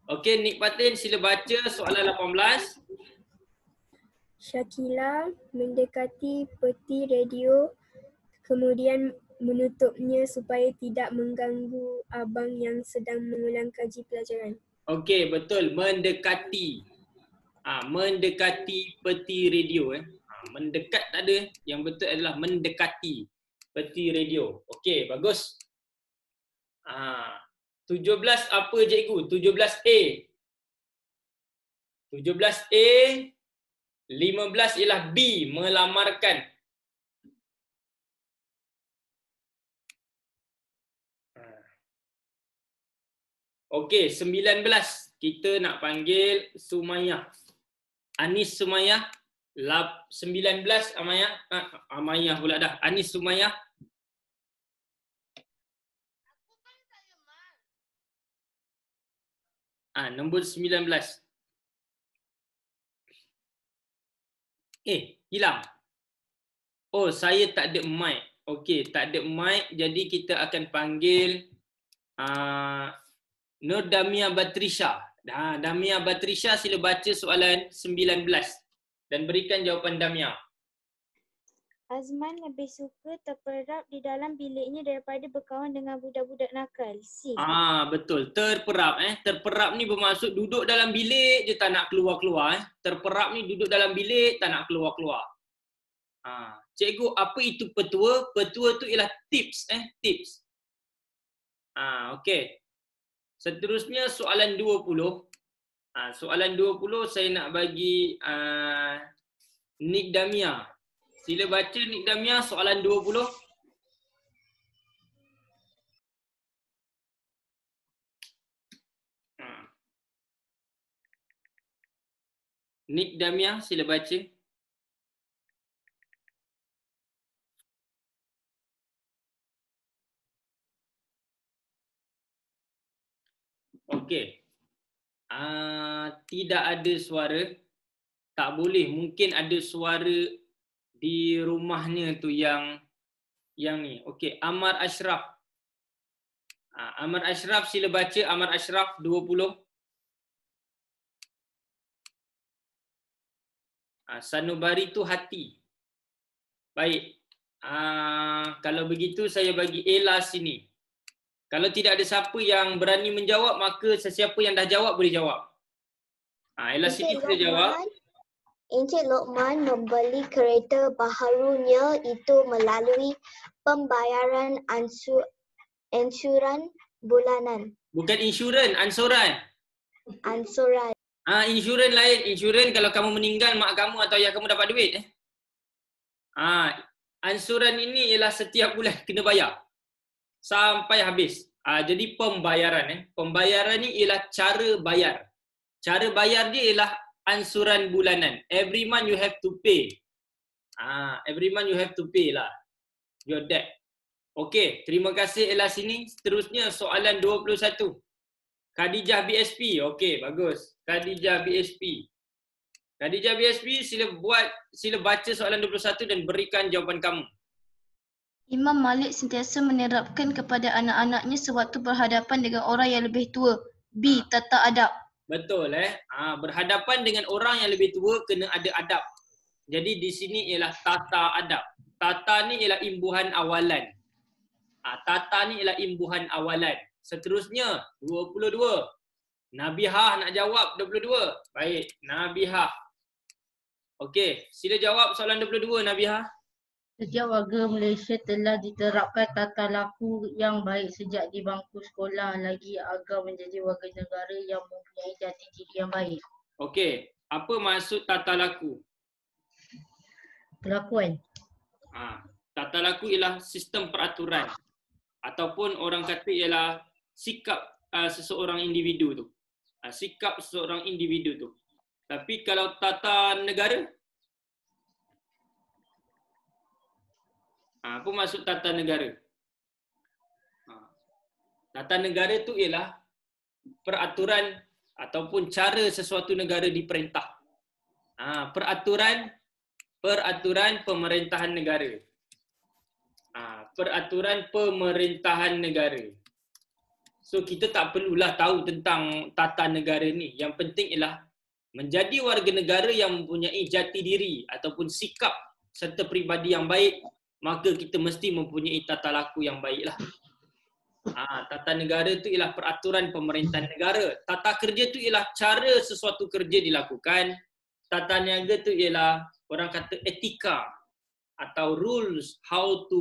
Okey, Nik Fatin sila baca soalan 18. Shakila mendekati peti radio kemudian menutupnya supaya tidak mengganggu abang yang sedang mengulang kaji pelajaran. Okey, betul. Mendekati. Mendekati peti radio. Mendekat tak ada. Yang betul adalah mendekati peti radio. Okey, bagus. 17 apa cikgu? 17A. 17A. 15 ialah B, melamarkan. Okey, 19. Kita nak panggil Sumayyah. Anis Sumayyah. 19 Amayah. Amayah pula dah. Anis Sumayyah. Nombor 19. Hilang. Oh, saya tak ada mic. Okey, tak ada mic. Jadi kita akan panggil Nur Damia Batrisha. Damia Batrisha, sila baca soalan 19 dan berikan jawapan Damia. Azman lebih suka terperap di dalam biliknya daripada berkawan dengan budak-budak nakal. C. Betul. Terperap. Terperap ni bermaksud duduk dalam bilik je tak nak keluar-keluar. Terperap ni duduk dalam bilik tak nak keluar-keluar. Cikgu, apa itu petua? Petua tu ialah tips. Tips. Okey. Seterusnya soalan 20. Soalan 20 saya nak bagi Nik Damia. Sila baca Nik Damia soalan 20. Nik Damia, sila baca. Okey. Tidak ada suara. Tak boleh. Mungkin ada suara di rumahnya tu yang ni. Okey, Amar Ashraf. Amar Ashraf, sila baca Amar Ashraf 20. Sanubari tu hati. Baik. Kalau begitu saya bagi Ella sini. Kalau tidak ada siapa yang berani menjawab, maka sesiapa yang dah jawab boleh jawab. Ella sini boleh jawab. Encik Lokman membeli kereta baharunya itu melalui pembayaran ansuran bulanan. Bukan insurans, ansuran. Ansuran. Insurans lain. Insurans kalau kamu meninggal, mak kamu atau ayah kamu dapat duit. Ansuran ini ialah setiap bulan kena bayar sampai habis. Jadi pembayaran. Pembayaran ni ialah cara bayar. Cara bayar dia ialah ansuran bulanan. Every month you have to pay. Every month you have to pay lah your debt. Okey, terima kasih Ella sini. Seterusnya soalan 21. Khadijah BSP. Okey, bagus. Khadijah BSP. Khadijah BSP, sila baca soalan 21 dan berikan jawapan kamu. Imam Malik sentiasa menerapkan kepada anak-anaknya sewaktu berhadapan dengan orang yang lebih tua. B. Tata adab. Betul berhadapan dengan orang yang lebih tua kena ada adab. Jadi di sini ialah tata adab. Tata ni ialah imbuhan awalan. Tata ni ialah imbuhan awalan. Seterusnya 22. Nabihah nak jawab 22. Baik, Nabihah. Okey, sila jawab soalan 22 Nabihah. Sejak warga Malaysia telah diterapkan tata laku yang baik sejak di bangku sekolah lagi agar menjadi warga negara yang mempunyai jati diri yang baik. Okey, apa maksud tata laku? Kelakuan. Tata laku ialah sistem peraturan. Ataupun orang kata ialah sikap seseorang individu tu. Sikap seseorang individu tu. Tapi kalau tata negara, apa maksud tata negara? Tata negara tu ialah peraturan ataupun cara sesuatu negara diperintah. Peraturan pemerintahan negara. Peraturan pemerintahan negara. So kita tak perlulah tahu tentang tata negara ni. Yang penting ialah menjadi warga negara yang mempunyai jati diri ataupun sikap serta peribadi yang baik, maka kita mesti mempunyai tata laku yang baiklah. Tata negara tu ialah peraturan pemerintahan negara. Tata kerja tu ialah cara sesuatu kerja dilakukan. Tata niaga tu ialah orang kata etika atau rules how to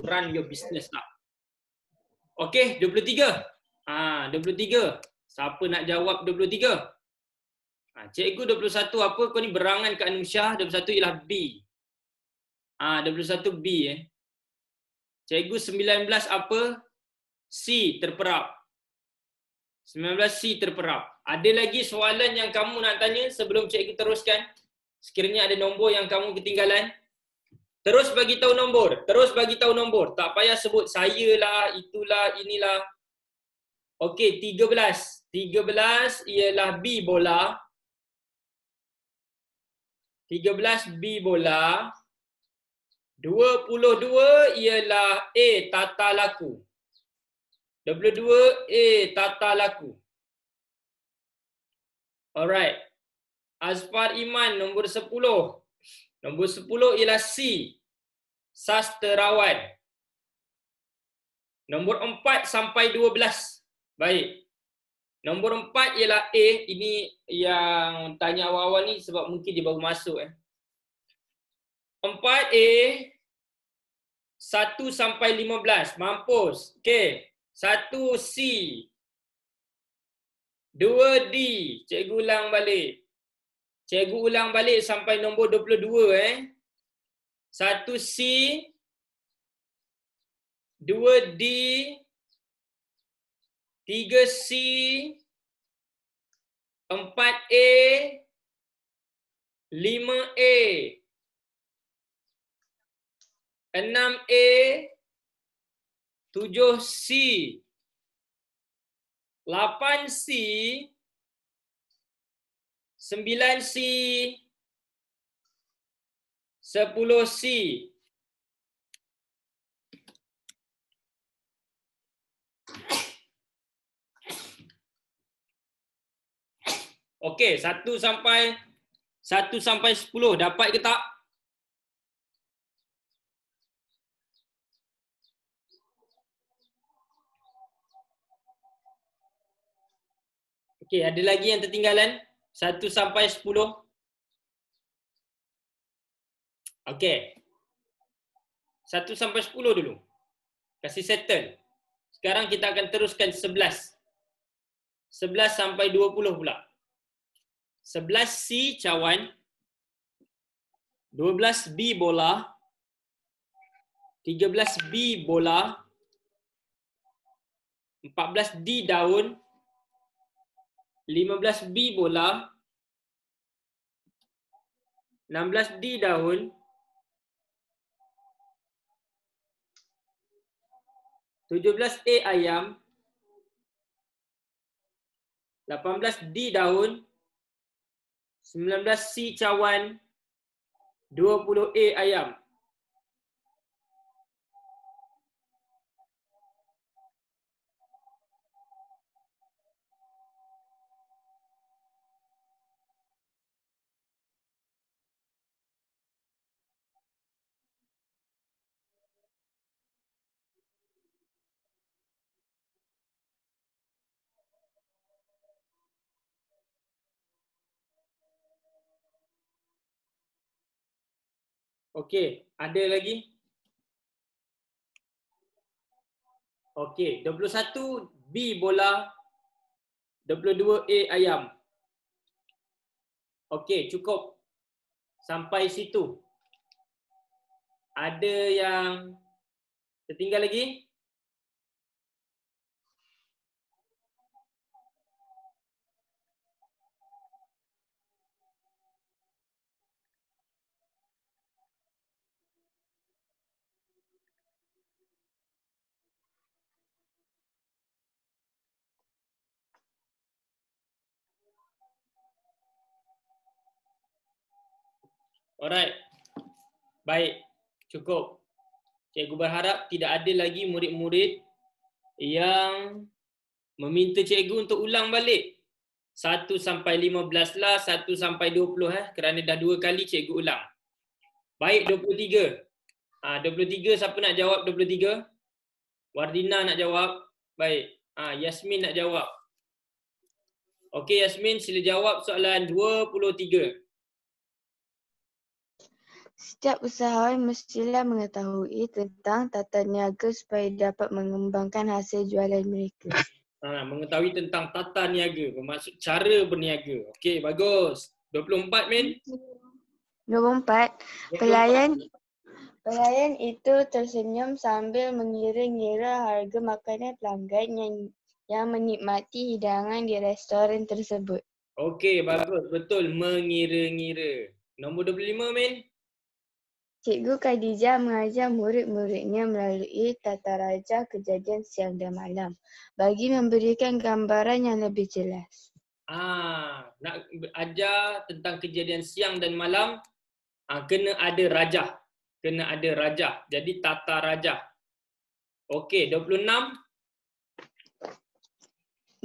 run your business lah. Okey, 23. 23. Siapa nak jawab 23? Cikgu 21 apa? Kau ni berangan kat Anusha. 21 ialah B. 21 B Cikgu 19 apa? C terperap. 19 C terperap. Ada lagi soalan yang kamu nak tanya sebelum cikgu teruskan? Sekiranya ada nombor yang kamu ketinggalan, terus bagi tahu nombor. Terus bagi tahu nombor. Tak payah sebut saya lah, itulah, inilah. Okey, 13. 13 ialah B bola. 13 B bola. 22 ialah A tata laku. 22 A tata laku. Alright. Azfar Iman nombor 10. Nombor 10 ialah C. Sastrawan. Nombor 4 sampai 12. Baik. Nombor 4 ialah A. Ini yang tanya awal-awal ni sebab mungkin dia baru masuk. 4A 1 sampai 15. Mampus. Okey. 1C. 2D. Cikgu ulang balik. Cikgu ulang balik sampai nombor 22 1C. 2D. 3C. 4A. 5A. 6A. 7C. 8C. 9C. 10C. Okey, 1 sampai 10 dapat ke tak? Okey, ada lagi yang tertinggalan? 1 sampai 10. Okey. 1 sampai 10 dulu. Kasih settle. Sekarang kita akan teruskan 11. 11 sampai 20 pula. 11C cawan. 12B bola. 13B bola. 14D daun. 15B bola. 16D daun. 17A ayam. 18D daun. 19C cawan. 20A ayam. Okey, ada lagi? Okey, 21B bola, 22A ayam. Okey, cukup. Sampai situ. Ada yang tertinggal lagi? Alright. Baik. Cukup. Cikgu berharap tidak ada lagi murid-murid yang meminta cikgu untuk ulang balik 1 sampai 15 lah, 1 sampai 20 kerana dah 2 kali cikgu ulang. Baik, 23. 23 siapa nak jawab 23? Wardina nak jawab. Baik. Yasmin nak jawab. Okey Yasmin, sila jawab soalan 23. Setiap usahawan mestilah mengetahui tentang tata niaga supaya dapat mengembangkan hasil jualan mereka. Mengetahui tentang tata niaga, bermaksud cara berniaga. Okey, bagus. 24 Min. 24. Pelayan itu tersenyum sambil mengira-ngira harga makanan pelanggan yang menikmati hidangan di restoran tersebut. Okey, bagus. Betul, mengira-ngira. Nombor 25 Min. Cikgu Khadijah mengajar murid-muridnya melalui tata rajah kejadian siang dan malam bagi memberikan gambaran yang lebih jelas. Nak ajar tentang kejadian siang dan malam, kena ada rajah. Kena ada rajah. Jadi tata rajah. Okey, 26.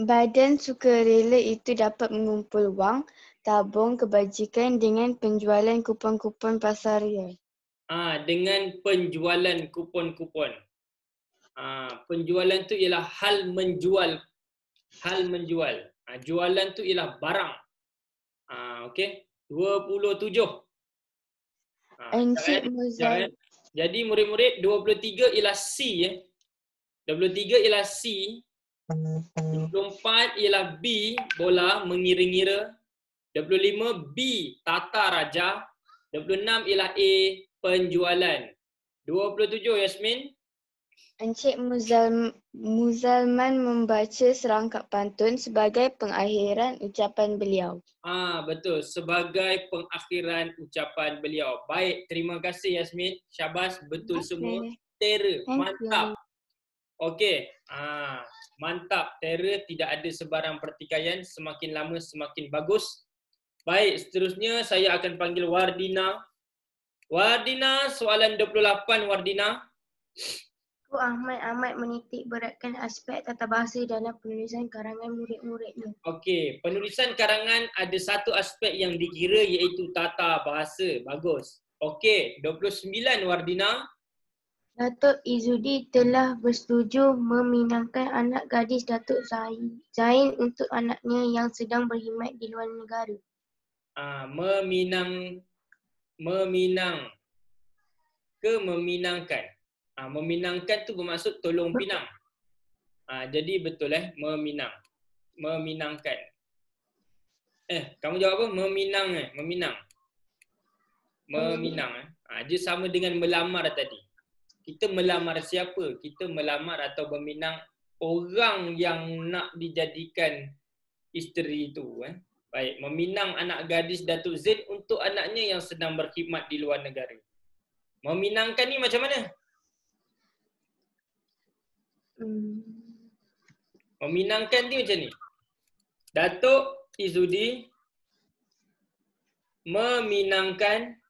Badan sukarela itu dapat mengumpul wang, tabung kebajikan dengan penjualan kupon-kupon pasarian. Dengan penjualan kupon-kupon. Penjualan tu ialah hal menjual. Hal menjual. Jualan tu ialah barang. Okey. 27. Encik Muzal. Jadi murid-murid 23 ialah C 23 ialah C. 24 ialah B, bola, mengira-ngira. 25 B, tata raja. 26 ialah A, penjualan. 27 Yasmin. Encik Muzalman membaca serangkap pantun sebagai pengakhiran ucapan beliau. Betul, sebagai pengakhiran ucapan beliau. Baik, terima kasih Yasmin. Syabas, betul semua. Tera, mantap. Okey, mantap. Tera, tidak ada sebarang pertikaian. Semakin lama semakin bagus. Baik, seterusnya saya akan panggil Wardina. Wardina, soalan 28 Wardina. Ahmad amat menitik beratkan aspek tata bahasa dalam penulisan karangan murid-muridnya. Okey, penulisan karangan ada satu aspek yang dikira iaitu tata bahasa. Bagus. Okey, 29 Wardina. Datuk Izudi telah bersetuju meminangkan anak gadis Datuk Zain untuk anaknya yang sedang berkhidmat di luar negara. Meminang ke meminangkan? Meminangkan tu bermaksud tolong pinang. Jadi betul meminangkan. Kamu jawab apa? Meminang. Dia sama dengan melamar tadi. Kita melamar siapa? Kita melamar atau meminang orang yang nak dijadikan isteri itu. Baik, meminang anak gadis Datuk Zain untuk anaknya yang sedang berkhidmat di luar negara. Meminangkan ni macam mana? Meminangkan dia macam ni. Datuk Izudi meminangkan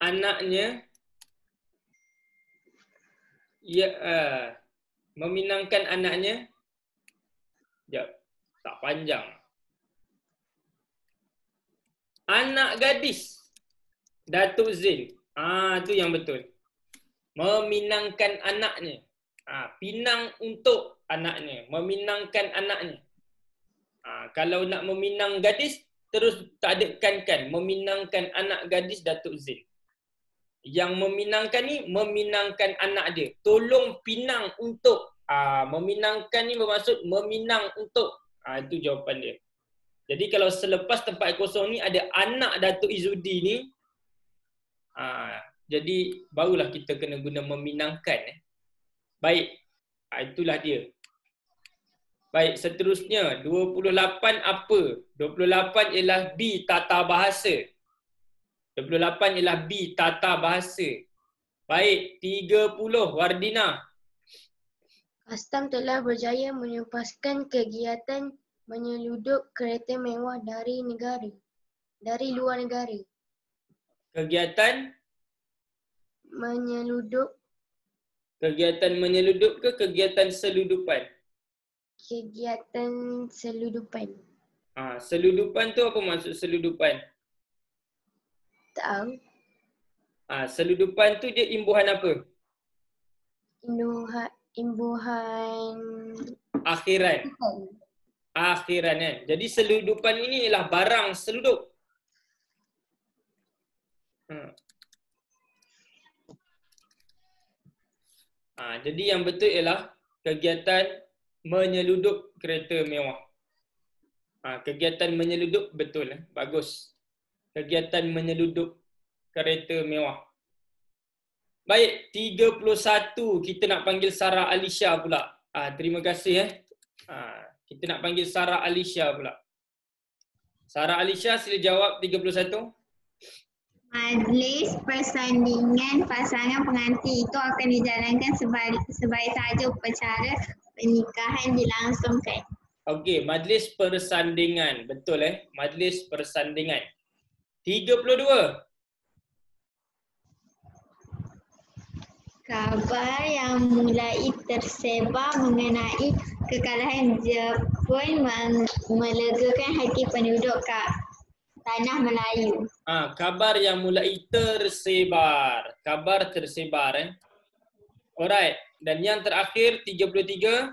anaknya meminangkan anaknya. Sekejap, tak panjang. Anak gadis Datuk Zain. Tu yang betul. Meminangkan anaknya. Pinang untuk anaknya. Meminangkan anaknya. Kalau nak meminang gadis, terus tak ada kan. Meminangkan anak gadis Datuk Zain. Yang meminangkan ni, meminangkan anak dia. Tolong pinang untuk. Meminangkan ni bermaksud meminang untuk. Itu jawapan dia. Jadi kalau selepas tempat kosong ni ada anak Datuk Izudi ni, jadi barulah kita kena guna meminangkan. Baik, itulah dia. Baik, seterusnya 28 apa? 28 ialah B, tata bahasa. 28 ialah B, tata bahasa. Baik, 30 Wardina. Kastam telah berjaya menyupaskan kegiatan menyeludup kereta mewah dari negara. dari luar negara. Kegiatan? Menyeludup. Kegiatan menyeludup ke kegiatan seludupan? Kegiatan seludupan. Seludupan tu apa maksud seludupan? Tahu. Seludupan tu dia imbuhan apa? Imbuhan akhiran. Akhiran kan. Jadi seludupan ini ialah barang seludup. Jadi yang betul ialah kegiatan menyeludup kereta mewah. Kegiatan menyeludup betul. Bagus. Kegiatan menyeludup kereta mewah. Baik, 31 kita nak panggil Sarah Alisha pula. Terima kasih kita nak panggil Sarah Alisha pula. Sarah Alisha sila jawab 31. Majlis persandingan pasangan pengantin itu akan dijalankan sebaik sahaja upacara pernikahan dilangsungkan. Okey, majlis persandingan. Betul majlis persandingan. 32. Kabar yang mulai tersebar mengenai kekalahan Jepun melegakan hati penduduk tanah Melayu. Kabar yang mulai tersebar. Kabar tersebar. Alright. Dan yang terakhir 33.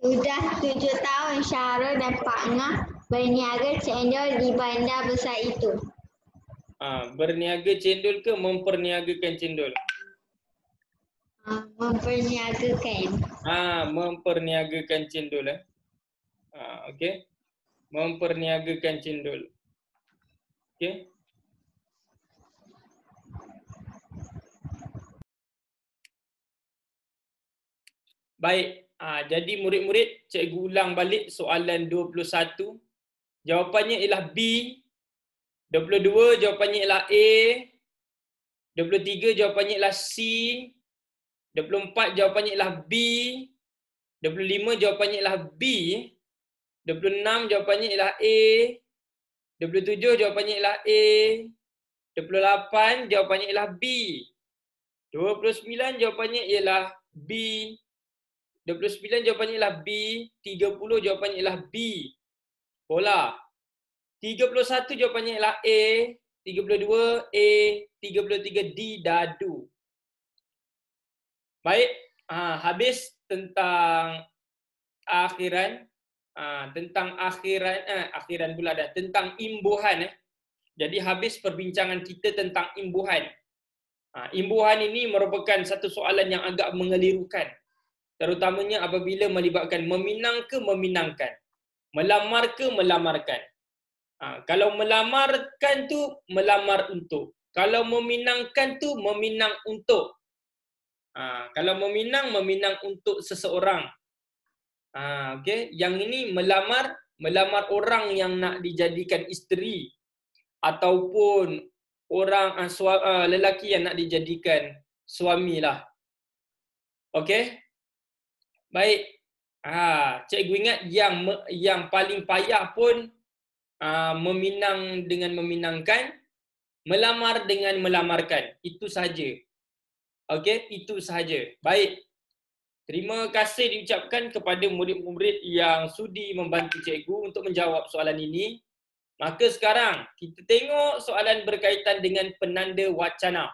Sudah 7 tahun Syahrul dan Pak Ngah berniaga cendol di bandar besar itu. Berniaga cendol ke memperniagakan cendol? Memperniagakan. Memperniagakan cendol. Okey. Memperniagakan cendol. Okey. Baik. Jadi murid-murid, cikgu ulang balik soalan 21. Jawapannya ialah B. 22 jawapannya ialah A. 23 jawapannya ialah C. 24 jawapannya ialah B. 25 jawapannya ialah B. 26 jawapannya ialah A. 27 jawapannya ialah A. 28 jawapannya ialah B. 29 jawapannya ialah B. 29 jawapannya ialah B. 30 jawapannya ialah B. Bola. 31 jawapannya ialah A. 32 A. 33 D. Dadu. Baik. Habis tentang akhiran. Tentang akhiran pula dah. Tentang imbuhan. Jadi habis perbincangan kita tentang imbuhan. Imbuhan ini merupakan satu soalan yang agak mengelirukan. Terutamanya apabila melibatkan meminang ke meminangkan. Melamar ke melamarkan. Kalau melamarkan tu melamar untuk. Kalau meminangkan tu meminang untuk. Kalau meminang untuk seseorang. Okey, yang ini melamar orang yang nak dijadikan isteri ataupun orang lelaki yang nak dijadikan suami lah. Okey. Baik. Cikgu ingat yang paling payah pun meminang dengan meminangkan, melamar dengan melamarkan. Itu sahaja. Okey, itu sahaja. Baik. Terima kasih diucapkan kepada murid-murid yang sudi membantu cikgu untuk menjawab soalan ini. Maka sekarang kita tengok soalan berkaitan dengan penanda wacana.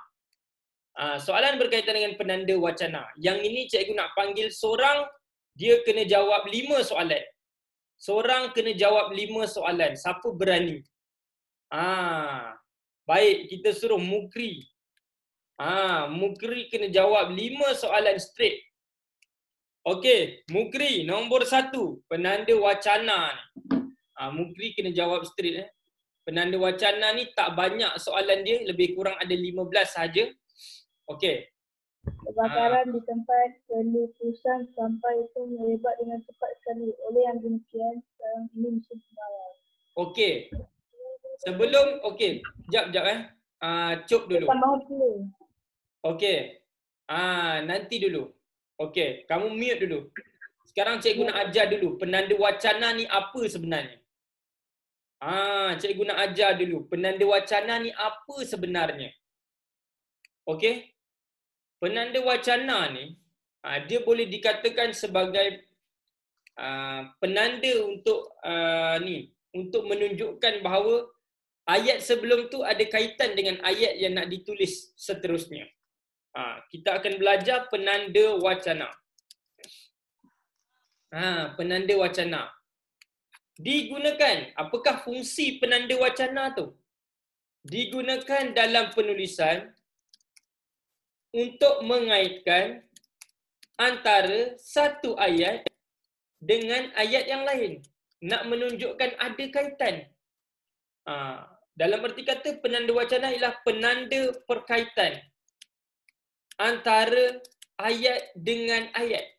Soalan berkaitan dengan penanda wacana. Yang ini cikgu nak panggil seorang, dia kena jawab 5 soalan. Seorang kena jawab 5 soalan. Siapa berani? Baik, kita suruh Mukri. Mukri kena jawab 5 soalan straight. Okey, Mukri nombor 1, penanda wacana. Mukri kena jawab straight. Penanda wacana ni tak banyak soalan dia, lebih kurang ada 15 saja. Okey. Kebakaran di tempat pelupusan sampah itu merebak dengan cepat sekali. Oleh yang demikian, sekarang ini mesin pembawa. Okey. Sebelum, Jap. Cop dulu. Tambahan dulu. Okey. Nanti dulu. Okey, kamu mute dulu. Sekarang cikgu nak ajar dulu penanda wacana ni apa sebenarnya. Cikgu nak ajar dulu. Penanda wacana ni apa sebenarnya? Okey. Penanda wacana ni, dia boleh dikatakan sebagai penanda untuk untuk menunjukkan bahawa ayat sebelum tu ada kaitan dengan ayat yang nak ditulis seterusnya. Kita akan belajar penanda wacana. Penanda wacana. Digunakan, apakah fungsi penanda wacana tu? Digunakan dalam penulisan untuk mengaitkan antara satu ayat dengan ayat yang lain. Nak menunjukkan ada kaitan. Dalam erti kata, penanda wacana ialah penanda perkaitan antara ayat dengan ayat.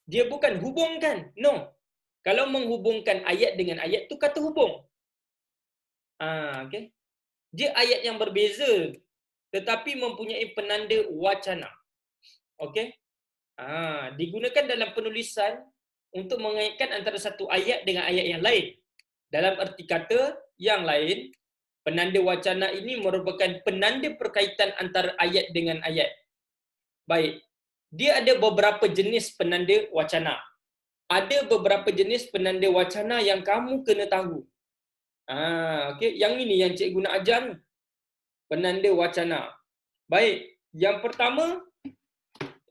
Dia bukan hubungkan. No. Kalau menghubungkan ayat dengan ayat tu kata hubung. Okay. Dia ayat yang berbeza tetapi mempunyai penanda wacana. Okey. Digunakan dalam penulisan untuk mengaitkan antara satu ayat dengan ayat yang lain. Dalam erti kata yang lain, penanda wacana ini merupakan penanda perkaitan antara ayat dengan ayat. Baik. Dia ada beberapa jenis penanda wacana. Ada beberapa jenis penanda wacana yang kamu kena tahu. Okey, yang ini yang cikgu nak ajar ni. Penanda wacana. Baik, yang pertama,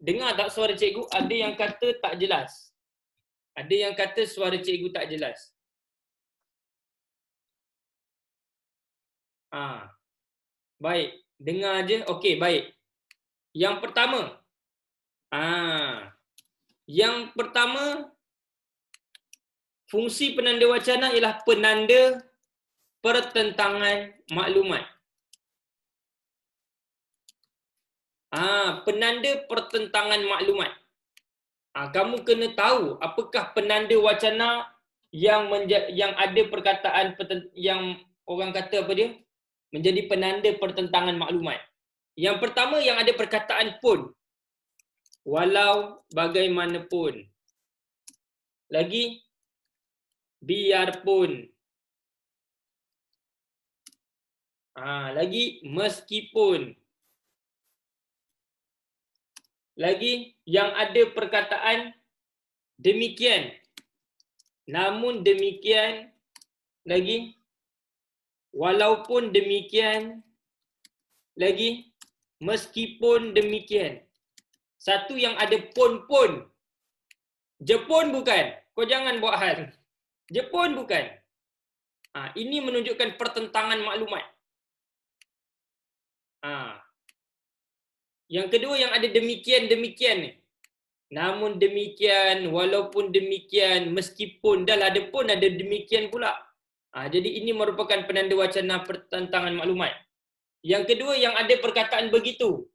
dengar tak suara cikgu? Ada yang kata tak jelas. Ada yang kata suara cikgu tak jelas. Baik, dengar aje. Okey, baik. Yang pertama. Yang pertama, fungsi penanda wacana ialah penanda pertentangan maklumat. Penanda pertentangan maklumat. Kamu kena tahu apakah penanda wacana yang ada perkataan yang orang kata apa dia? Menjadi penanda pertentangan maklumat. Yang pertama yang ada perkataan pun. Walau bagaimanapun. Lagi biarpun. Lagi meskipun. Lagi yang ada perkataan demikian. Namun demikian. Lagi walaupun demikian. Lagi meskipun demikian. Satu yang ada pun. Jepun bukan. Kau jangan buat hal. Jepun bukan. Ini menunjukkan pertentangan maklumat. Yang kedua yang ada demikian ni. Namun demikian, walaupun demikian, meskipun, dah ada pun ada demikian pula. Jadi ini merupakan penanda wacana pertentangan maklumat. Yang kedua yang ada perkataan begitu.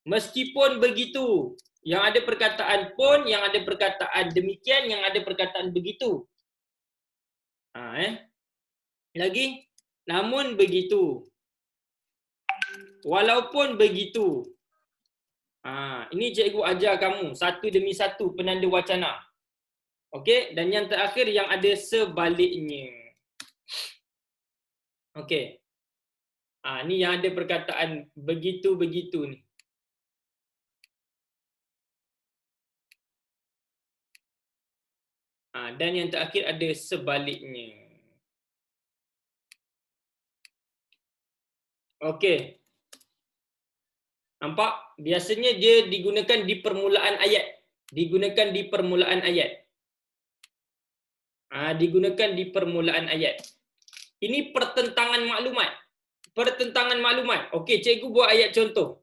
Meskipun begitu. Yang ada perkataan pun, yang ada perkataan demikian, yang ada perkataan begitu. Lagi, namun begitu. Walaupun begitu. Ini cikgu ajar kamu satu demi satu penanda wacana. Okey, dan yang terakhir yang ada sebaliknya. Okey. Ni yang ada perkataan begitu-begitu ni. Dan yang terakhir ada sebaliknya. Okey. Nampak? Biasanya dia digunakan di permulaan ayat. Digunakan di permulaan ayat. Digunakan di permulaan ayat. Ini pertentangan maklumat. Pertentangan maklumat. Okey, cikgu buat ayat contoh.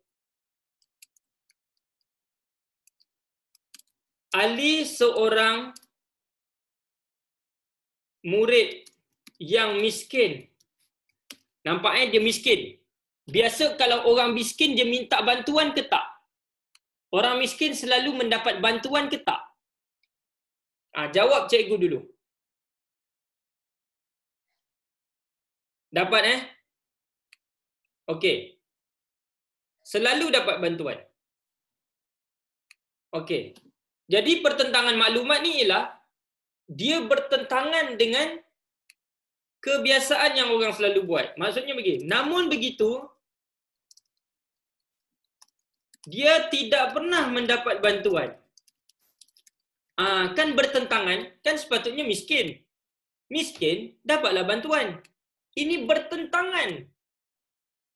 Ali seorang murid yang miskin. Nampaknya dia miskin. Biasa kalau orang miskin dia minta bantuan ke tak? Orang miskin selalu mendapat bantuan ke tak? Jawab cikgu dulu. Dapat Okey. Selalu dapat bantuan. Okey. Jadi pertentangan maklumat ni ialah dia bertentangan dengan kebiasaan yang orang selalu buat. Maksudnya begini, namun begitu, dia tidak pernah mendapat bantuan. Kan bertentangan, kan sepatutnya miskin. Miskin, dapatlah bantuan. Ini bertentangan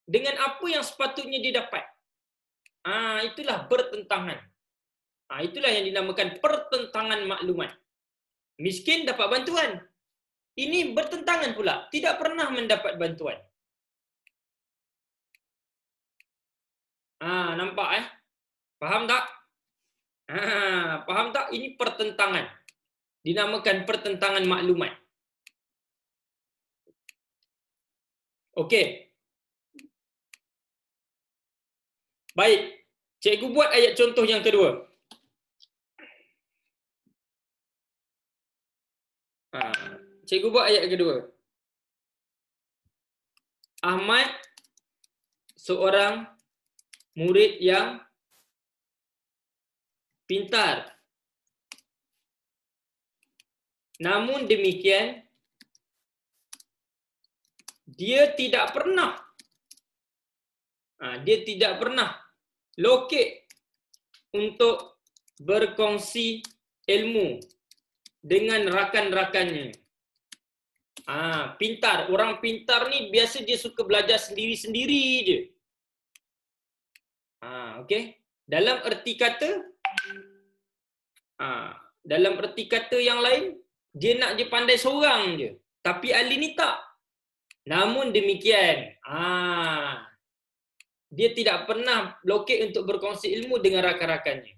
dengan apa yang sepatutnya dia dapat. Itulah bertentangan. Itulah yang dinamakan pertentangan maklumat. Miskin dapat bantuan. Ini bertentangan pula, tidak pernah mendapat bantuan. Nampak Faham tak? Faham tak? Ini pertentangan. Dinamakan pertentangan maklumat. Okey. Baik. Cikgu buat ayat contoh yang kedua. Cikgu buat ayat kedua. Ahmad seorang murid yang pintar. Namun demikian, dia tidak pernah lokek untuk berkongsi ilmu dengan rakan-rakannya. Pintar. Orang pintar ni biasa dia suka belajar sendiri-sendiri je. Okey. Dalam erti kata yang lain, dia nak je pandai seorang je. Tapi Ali ni tak. Namun demikian, dia tidak pernah lokek untuk berkongsi ilmu dengan rakan-rakannya.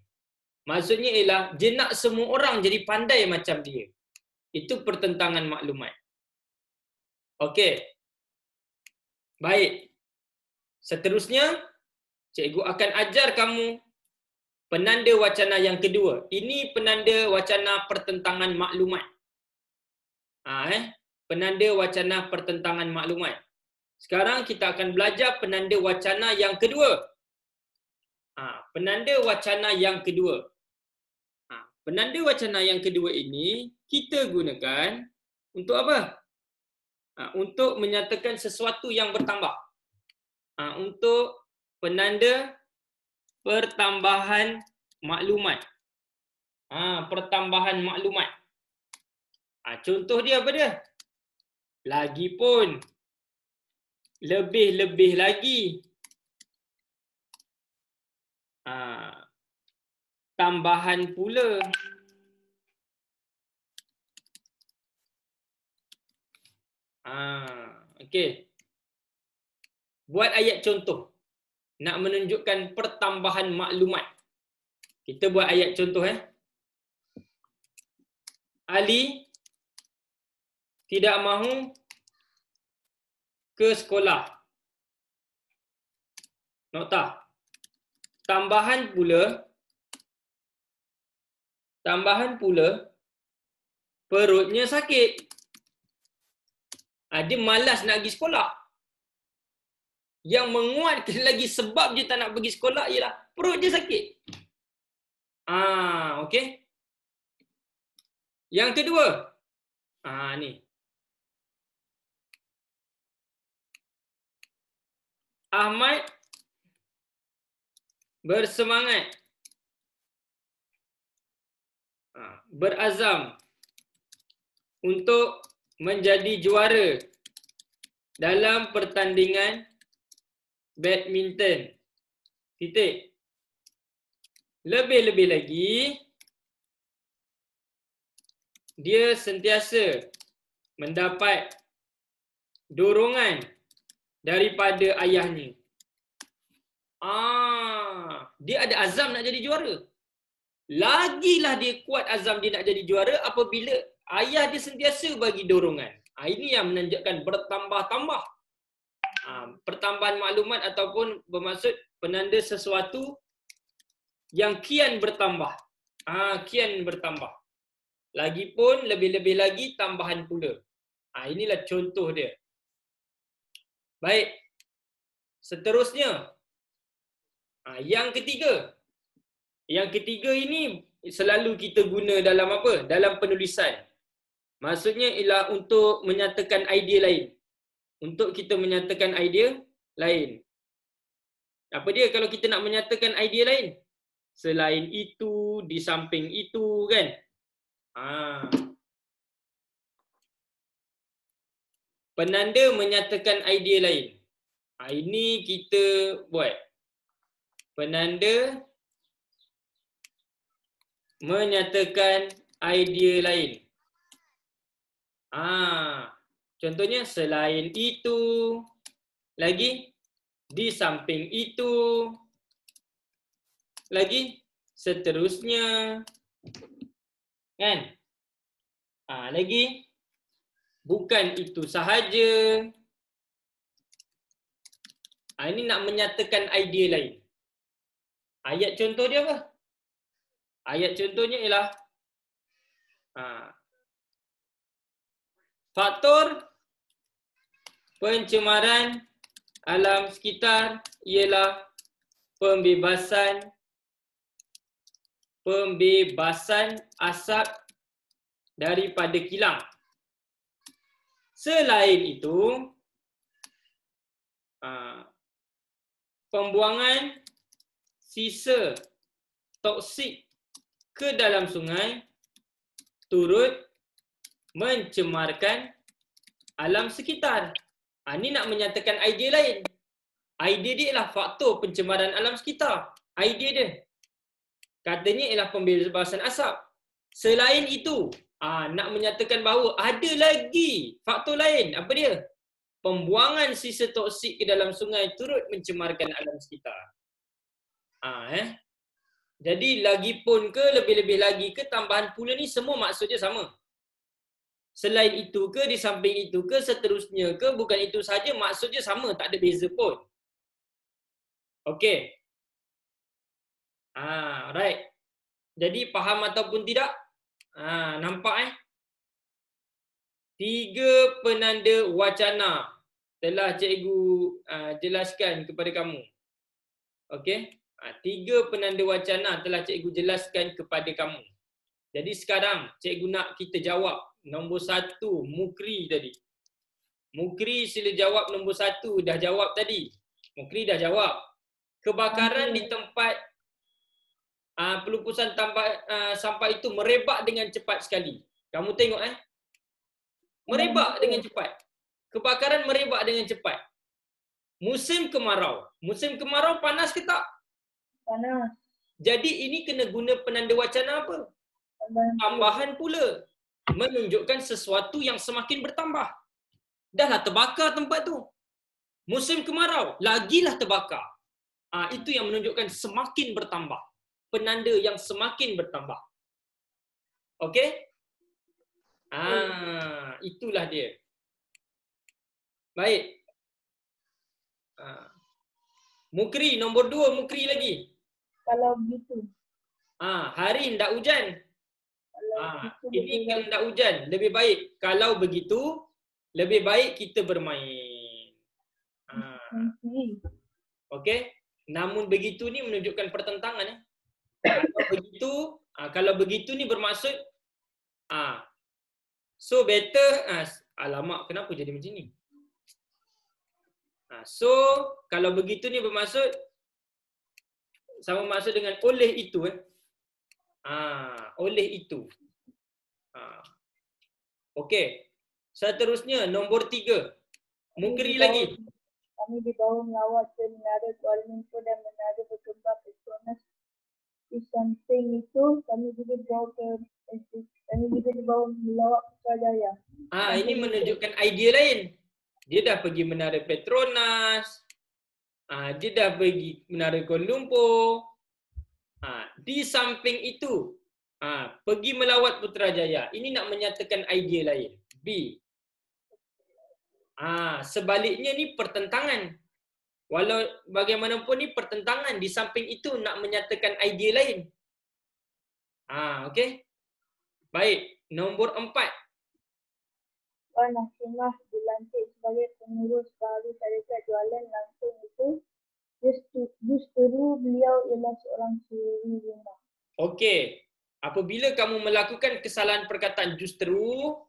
Maksudnya ialah dia nak semua orang jadi pandai macam dia. Itu pertentangan maklumat. Okey. Baik. Seterusnya, cikgu akan ajar kamu penanda wacana yang kedua. Ini penanda wacana pertentangan maklumat. Penanda wacana pertentangan maklumat. Sekarang kita akan belajar penanda wacana yang kedua. Penanda wacana yang kedua. Penanda wacana yang kedua ini kita gunakan untuk apa? Untuk menyatakan sesuatu yang bertambah. Untuk penanda pertambahan maklumat. Pertambahan maklumat. Contoh dia apa dia? Lagipun. Lebih-lebih lagi. Tambahan pula. Okey. Buat ayat contoh. Nak menunjukkan pertambahan maklumat. Kita buat ayat contoh. Ali tidak mahu ke sekolah. Nota. Tambahan pula perutnya sakit. Dia malas nak pergi sekolah. Yang menguatkan lagi sebab dia tak nak pergi sekolah ialah perut dia sakit. Okey. Yang kedua. Ni. Ahmad bersemangat. Berazam untuk menjadi juara dalam pertandingan badminton. Titik. Lebih-lebih lagi, dia sentiasa mendapat dorongan daripada ayahnya. Dia ada azam nak jadi juara. Lagilah dia kuat azam dia nak jadi juara apabila ayah dia sentiasa bagi dorongan. Ini yang menunjukkan bertambah-tambah. Pertambahan maklumat ataupun bermaksud penanda sesuatu yang kian bertambah. Kian bertambah. Lagipun lebih-lebih lagi tambahan pula. Inilah contoh dia. Baik. Seterusnya. Yang ketiga. Yang ketiga ini selalu kita guna dalam apa? Dalam penulisan. Maksudnya ialah untuk menyatakan idea lain. Untuk kita menyatakan idea lain. Apa dia kalau kita nak menyatakan idea lain? Selain itu, di samping itu kan? Penanda menyatakan idea lain. Ini kita buat. Penanda menyatakan idea lain. Contohnya selain itu, lagi di samping itu, lagi seterusnya, kan? Lagi bukan itu sahaja. Ini nak menyatakan idea lain. Ayat contoh dia apa? Ayat contohnya ialah faktor pencemaran alam sekitar ialah pembebasan asap daripada kilang. Selain itu, pembuangan sisa toksik ke dalam sungai turut mencemarkan alam sekitar. Ini nak menyatakan idea lain. Idea dia ialah faktor pencemaran alam sekitar. Idea dia. Katanya ialah pembebasan asap. Selain itu, nak menyatakan bahawa ada lagi faktor lain. Apa dia? Pembuangan sisa toksik ke dalam sungai turut mencemarkan alam sekitar. Jadi lagi pun ke, lebih-lebih lagi ke, tambahan pula ni semua maksudnya sama. Selain itu ke, di samping itu ke, seterusnya ke, bukan itu saja, maksudnya sama, tak ada beza pun. Okey. Right. Jadi faham ataupun tidak? Nampak 3 penanda wacana telah cikgu jelaskan kepada kamu. Okey. 3 penanda wacana telah cikgu jelaskan kepada kamu. Jadi sekarang cikgu nak kita jawab nombor 1, Mukri tadi. Mukri sila jawab nombor 1, dah jawab tadi. Mukri dah jawab. Kebakaran di tempat pelupusan sampah itu merebak dengan cepat sekali. Kamu tengok merebak dengan cepat. Kebakaran merebak dengan cepat. Musim kemarau. Musim kemarau panas ke tak? Panas. Jadi ini kena guna penanda wacana apa? Tambahan pula. Menunjukkan sesuatu yang semakin bertambah. Dahlah terbakar tempat tu. Musim kemarau, lagilah terbakar. Itu yang menunjukkan semakin bertambah. Penanda yang semakin bertambah. Okey? Itulah dia. Baik. Mukri, nombor 2, Mukri lagi. Kalau begitu. Hari hendak hujan. Ini kalau hendak hujan, lebih baik. Kalau begitu, lebih baik kita bermain. Okey? Namun begitu ni menunjukkan pertentangan. Kalau begitu ni bermaksud so better alamak kenapa jadi macam ni? So kalau begitu ni bermaksud sama maksud dengan oleh itu oleh itu. Okey. Seterusnya nombor 3. Mukri lagi. Kami dibawa melawat ke Menara Kuala Lumpur dan Menara Berkembang Petronas. Di samping itu kami juga dibawa melawat Putrajaya. Ini menunjukkan idea lain. Dia dah pergi Menara Petronas. Dia dah pergi Menara Kuala Lumpur. Di samping itu pergi melawat Putrajaya. Ini nak menyatakan idea lain. B. Sebaliknya ni pertentangan. Walau bagaimanapun ni pertentangan. Di samping itu nak menyatakan idea lain. Okey. Baik. Nombor 4. Puan Hasimah dilantik sebagai pengurus baru syarikat jualan langsung itu. Justeru beliau ialah seorang suri rumah. Okey. Apabila kamu melakukan kesalahan perkataan justeru,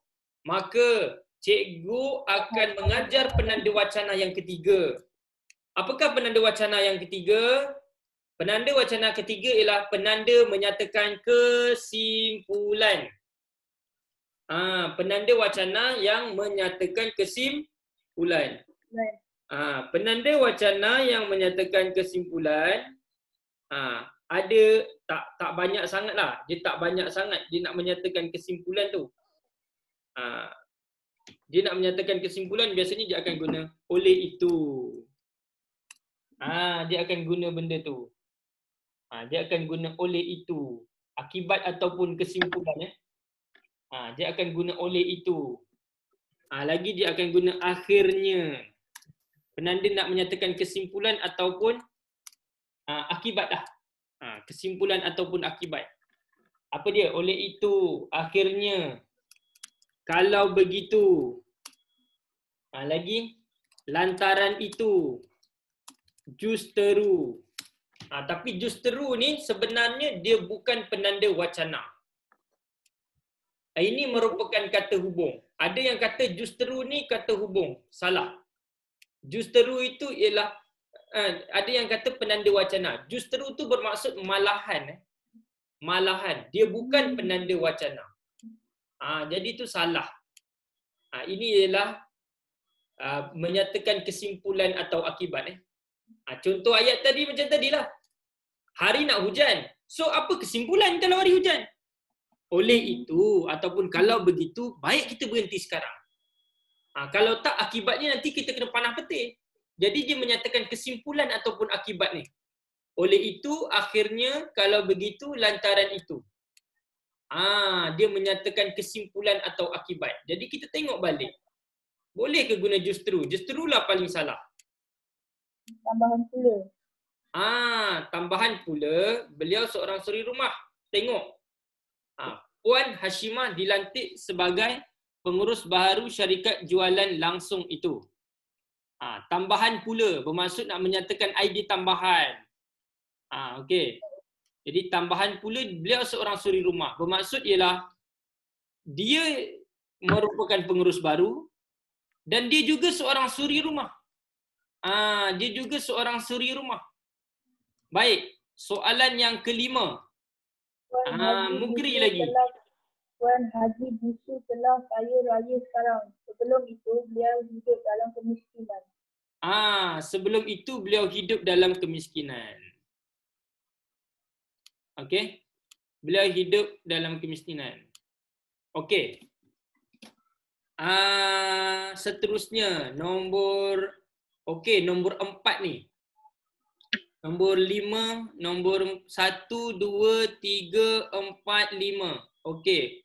maka cikgu akan mengajar penanda wacana yang ketiga. Apakah penanda wacana yang ketiga? Penanda wacana ketiga ialah penanda menyatakan kesimpulan. Penanda wacana yang menyatakan kesimpulan. Penanda wacana yang menyatakan kesimpulan ada tak banyak sangatlah. Dia tak banyak sangat dia nak menyatakan kesimpulan tu. Dia nak menyatakan kesimpulan, biasanya dia akan guna oleh itu. Dia akan guna benda tu. Dia akan guna oleh itu. Akibat ataupun kesimpulan. Dia akan guna oleh itu. Lagi dia akan guna akhirnya. Penanda nak menyatakan kesimpulan ataupun akibat lah. Kesimpulan ataupun akibat. Apa dia? Oleh itu, akhirnya, kalau begitu. Lagi, lantaran itu, justeru. Tapi justeru ni sebenarnya dia bukan penanda wacana. Ini merupakan kata hubung. Ada yang kata justeru ni kata hubung. Salah. Justeru itu ialah ada yang kata penanda wacana. Justeru tu bermaksud malahan. Malahan. Dia bukan penanda wacana. Jadi itu salah. Ini ialah menyatakan kesimpulan atau akibat. Contoh ayat tadi macam tadilah. Hari nak hujan. So apa kesimpulan kalau hari hujan? Oleh itu ataupun kalau begitu, baik kita berhenti sekarang. Kalau tak, akibatnya nanti kita kena panah petir. Jadi dia menyatakan kesimpulan ataupun akibat ni. Oleh itu, akhirnya, kalau begitu, lantaran itu. Dia menyatakan kesimpulan atau akibat. Jadi kita tengok balik. Boleh ke guna justru? Justru lah paling salah. Tambahan pula. Tambahan pula, beliau seorang suri rumah. Tengok. Puan Hashimah dilantik sebagai pengurus baharu syarikat jualan langsung itu. Tambahan pula bermaksud nak menyatakan ID tambahan. Okey. Jadi tambahan pula beliau seorang suri rumah. Bermaksud ialah dia merupakan pengurus baru dan dia juga seorang suri rumah. Dia juga seorang suri rumah. Baik, soalan yang kelima. Mukri lagi. Puan Haji Busu telah kaya raya sekarang. Sebelum itu beliau hidup dalam kemiskinan. Sebelum itu beliau hidup dalam kemiskinan. Okey. Beliau hidup dalam kemiskinan. Okey. Seterusnya nombor nombor 4 ni. Nombor 5, nombor 1, 2, 3, 4, 5. Okey.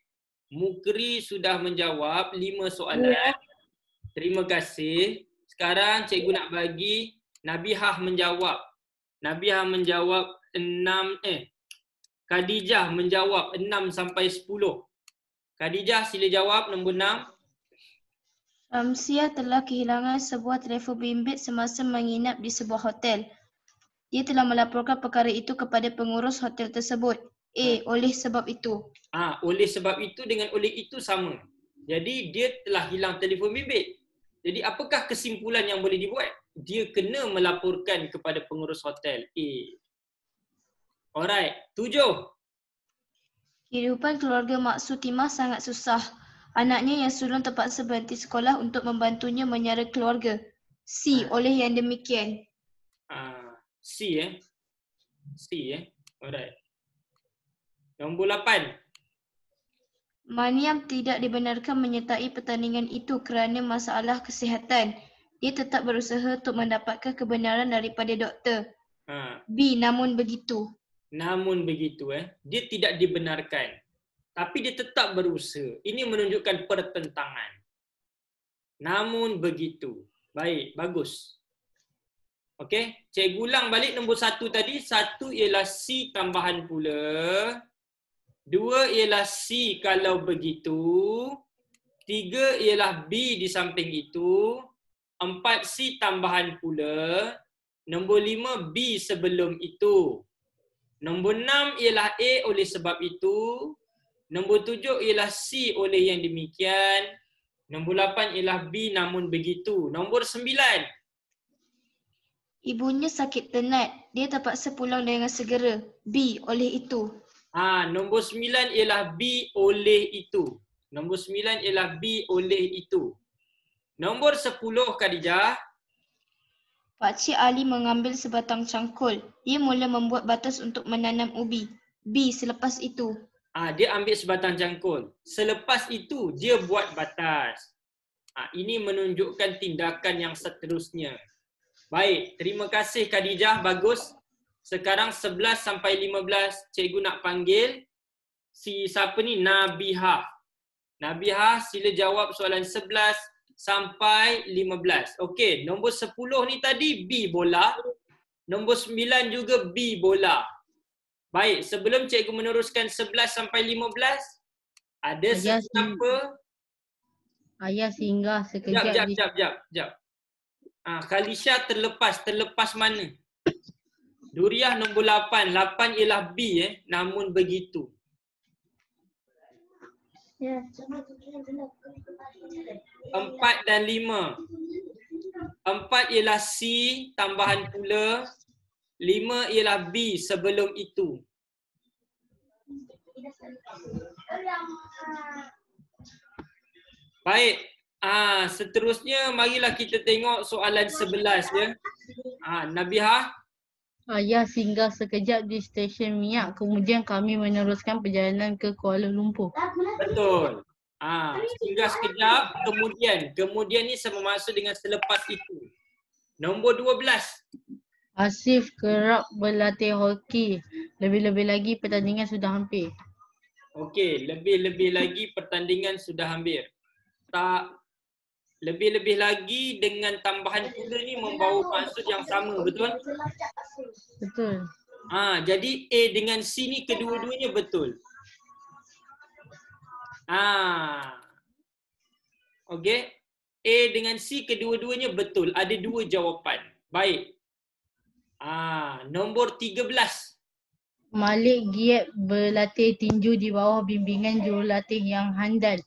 Mukri sudah menjawab 5 soalan. Terima kasih. Sekarang cikgu nak bagi Nabihah menjawab. Nabihah menjawab 6 Khadijah menjawab 6 sampai 10. Khadijah sila jawab nombor 6. Syamsiah telah kehilangan sebuah telefon bimbit semasa menginap di sebuah hotel. Dia telah melaporkan perkara itu kepada pengurus hotel tersebut. Oleh sebab itu. Oleh sebab itu dengan oleh itu sama. Jadi dia telah hilang telefon bimbit. Jadi apakah kesimpulan yang boleh dibuat? Dia kena melaporkan kepada pengurus hotel. Alright, 7. Kehidupan keluarga Mak Sutimah sangat susah. Anaknya yang sulung terpaksa berhenti sekolah untuk membantunya menyara keluarga. Oleh yang demikian. C. Alright. Nombor 8. Maniam tidak dibenarkan menyertai pertandingan itu kerana masalah kesihatan. Dia tetap berusaha untuk mendapatkan kebenaran daripada doktor. B. Namun begitu. Namun begitu. Dia tidak dibenarkan. Tapi dia tetap berusaha. Ini menunjukkan pertentangan. Namun begitu. Baik, bagus. Okey, cikgu ulang balik nombor 1 tadi. 1 ialah C tambahan pula. 2 ialah C kalau begitu. 3 ialah B di samping itu. 4 C tambahan pula. Nombor 5 B sebelum itu. Nombor 6 ialah A oleh sebab itu. Nombor 7 ialah C oleh yang demikian. Nombor 8 ialah B namun begitu. Nombor 9. Ibunya sakit tenat. Dia terpaksa pulang dengan segera. B. Oleh itu. Nombor 9 ialah B oleh itu. Nombor 9 ialah B oleh itu. Nombor 10, Khadijah. Pakcik Ali mengambil sebatang cangkul. Dia mula membuat batas untuk menanam ubi. B. Selepas itu. Dia ambil sebatang cangkul. Selepas itu, dia buat batas. Ini menunjukkan tindakan yang seterusnya. Baik, terima kasih Khadijah. Bagus. Sekarang 11 sampai 15, cikgu nak panggil si siapa ni? Nabihah. Nabihah, sila jawab soalan 11 sampai 15. Okey, nombor 10 ni tadi B bola. Nombor 9 juga B bola. Baik, sebelum cikgu meneruskan 11 sampai 15, ada sesiapa? Ayah singgah sekejap. Jap. Khalisha terlepas mana? Duriah nombor 8. 8 ialah B namun begitu. Ya. 4 dan 5. 4 ialah C tambahan pula. 5 ialah B sebelum itu. Baik. Seterusnya marilah kita tengok soalan 11 ya. Nabihah. Ayah singgah sekejap di stesen minyak, kemudian kami meneruskan perjalanan ke Kuala Lumpur. Betul. Singgah sekejap, kemudian ni sama maksud dengan selepas itu. Nombor 12. Asif kerap berlatih hoki. Lebih-lebih lagi pertandingan sudah hampir. Okey, lebih-lebih lagi pertandingan sudah hampir. Tak, lebih-lebih lagi dengan tambahan pula ni membawa maksud yang sama, betul? Betul. Jadi A dengan C ni kedua-duanya betul. Okey. A dengan C kedua-duanya betul. Ada dua jawapan. Baik. Nombor 13. Malik giat berlatih tinju di bawah bimbingan jurulatih yang handal.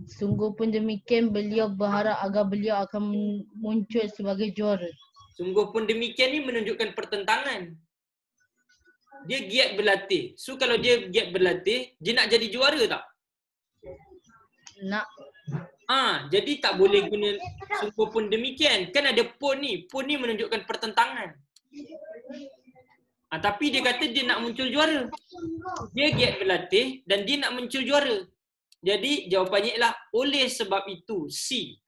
Sungguh pun demikian, beliau berharap agar beliau akan muncul sebagai juara. Sungguh pun demikian ni menunjukkan pertentangan. Dia giat berlatih. So kalau dia giat berlatih, dia nak jadi juara tak? Nak. Jadi tak boleh guna sungguh pun demikian. Kan ada pun ni. Pun ni menunjukkan pertentangan. Tapi dia kata dia nak muncul juara. Dia giat berlatih dan dia nak muncul juara. Jadi jawapannya ialah oleh sebab itu C.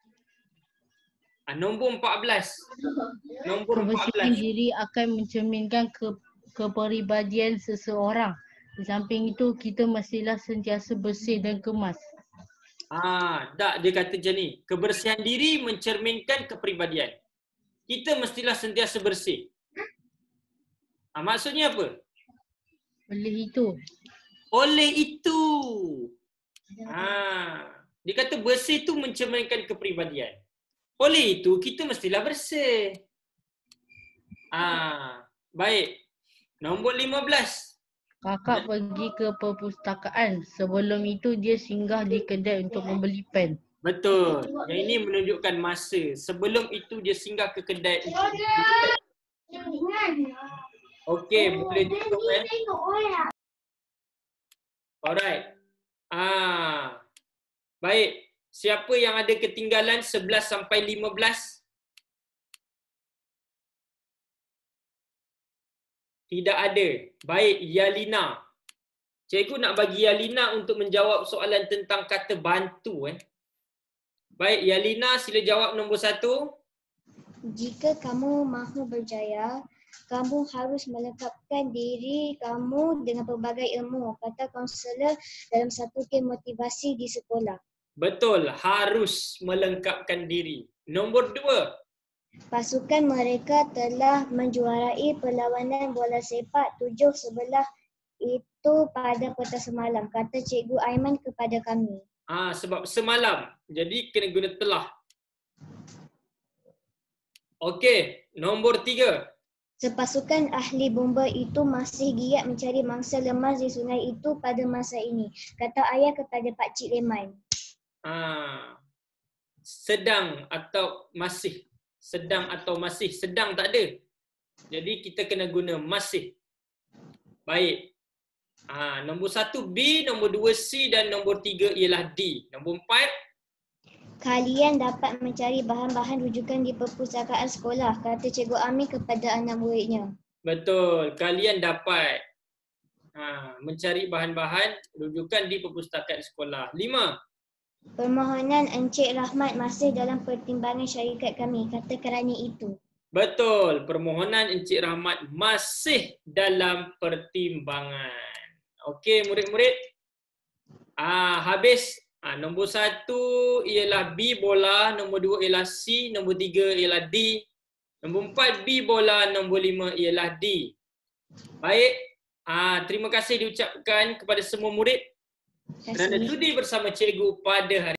Nombor 14. Nombor 14. Kebersihan diri akan mencerminkan kepribadian seseorang. Di samping itu, kita mestilah sentiasa bersih dan kemas. Tak, dia kata macam ni. Kebersihan diri mencerminkan kepribadian. Kita mestilah sentiasa bersih. Maksudnya apa? Oleh itu. Oleh itu. Dia kata bersih itu mencerminkan kepribadian. Oleh itu, kita mestilah bersih. Baik. Nombor 15. Kakak pergi ke perpustakaan. Sebelum itu, dia singgah di kedai untuk membeli pen. Betul. Yang ini menunjukkan masa. Sebelum itu, dia singgah ke kedai untuk membeli pen. Okey, boleh tutup Alright. Baik. Siapa yang ada ketinggalan 11 sampai 15? Tidak ada. Baik, Yalina. Cikgu nak bagi Yalina untuk menjawab soalan tentang kata bantu. Baik, Yalina sila jawab nombor 1. Jika kamu mahu berjaya, kamu harus melengkapkan diri kamu dengan pelbagai ilmu, kata kaunselor dalam satu kem motivasi di sekolah. Betul, harus melengkapkan diri. Nombor 2. Pasukan mereka telah menjuarai perlawanan bola sepak 7-11 itu pada petang semalam, kata Cikgu Aiman kepada kami. Sebab semalam, jadi kena guna telah. Okey, nombor 3. Sepasukan ahli bomba itu masih giat mencari mangsa lemas di sungai itu pada masa ini, kata ayah kepada Pak Cik Leman. sedang atau masih. Sedang atau masih. Sedang tak ada. Jadi kita kena guna masih. Baik. Nombor 1 B, nombor 2 C dan nombor 3 ialah D. Nombor 4. Kalian dapat mencari bahan-bahan rujukan di perpustakaan sekolah, kata Cikgu Ami kepada anak muridnya. Betul. Kalian dapat mencari bahan-bahan rujukan di perpustakaan sekolah. 5. Permohonan Encik Rahmat masih dalam pertimbangan syarikat kami, kata kerani itu. Betul. Permohonan Encik Rahmat masih dalam pertimbangan. Okey, murid-murid. Habis. Nombor 1 ialah B bola, nombor 2 ialah C, nombor 3 ialah D, nombor 4 B bola, nombor 5 ialah D. Baik. Terima kasih diucapkan kepada semua murid kerana sudi bersama cikgu pada hari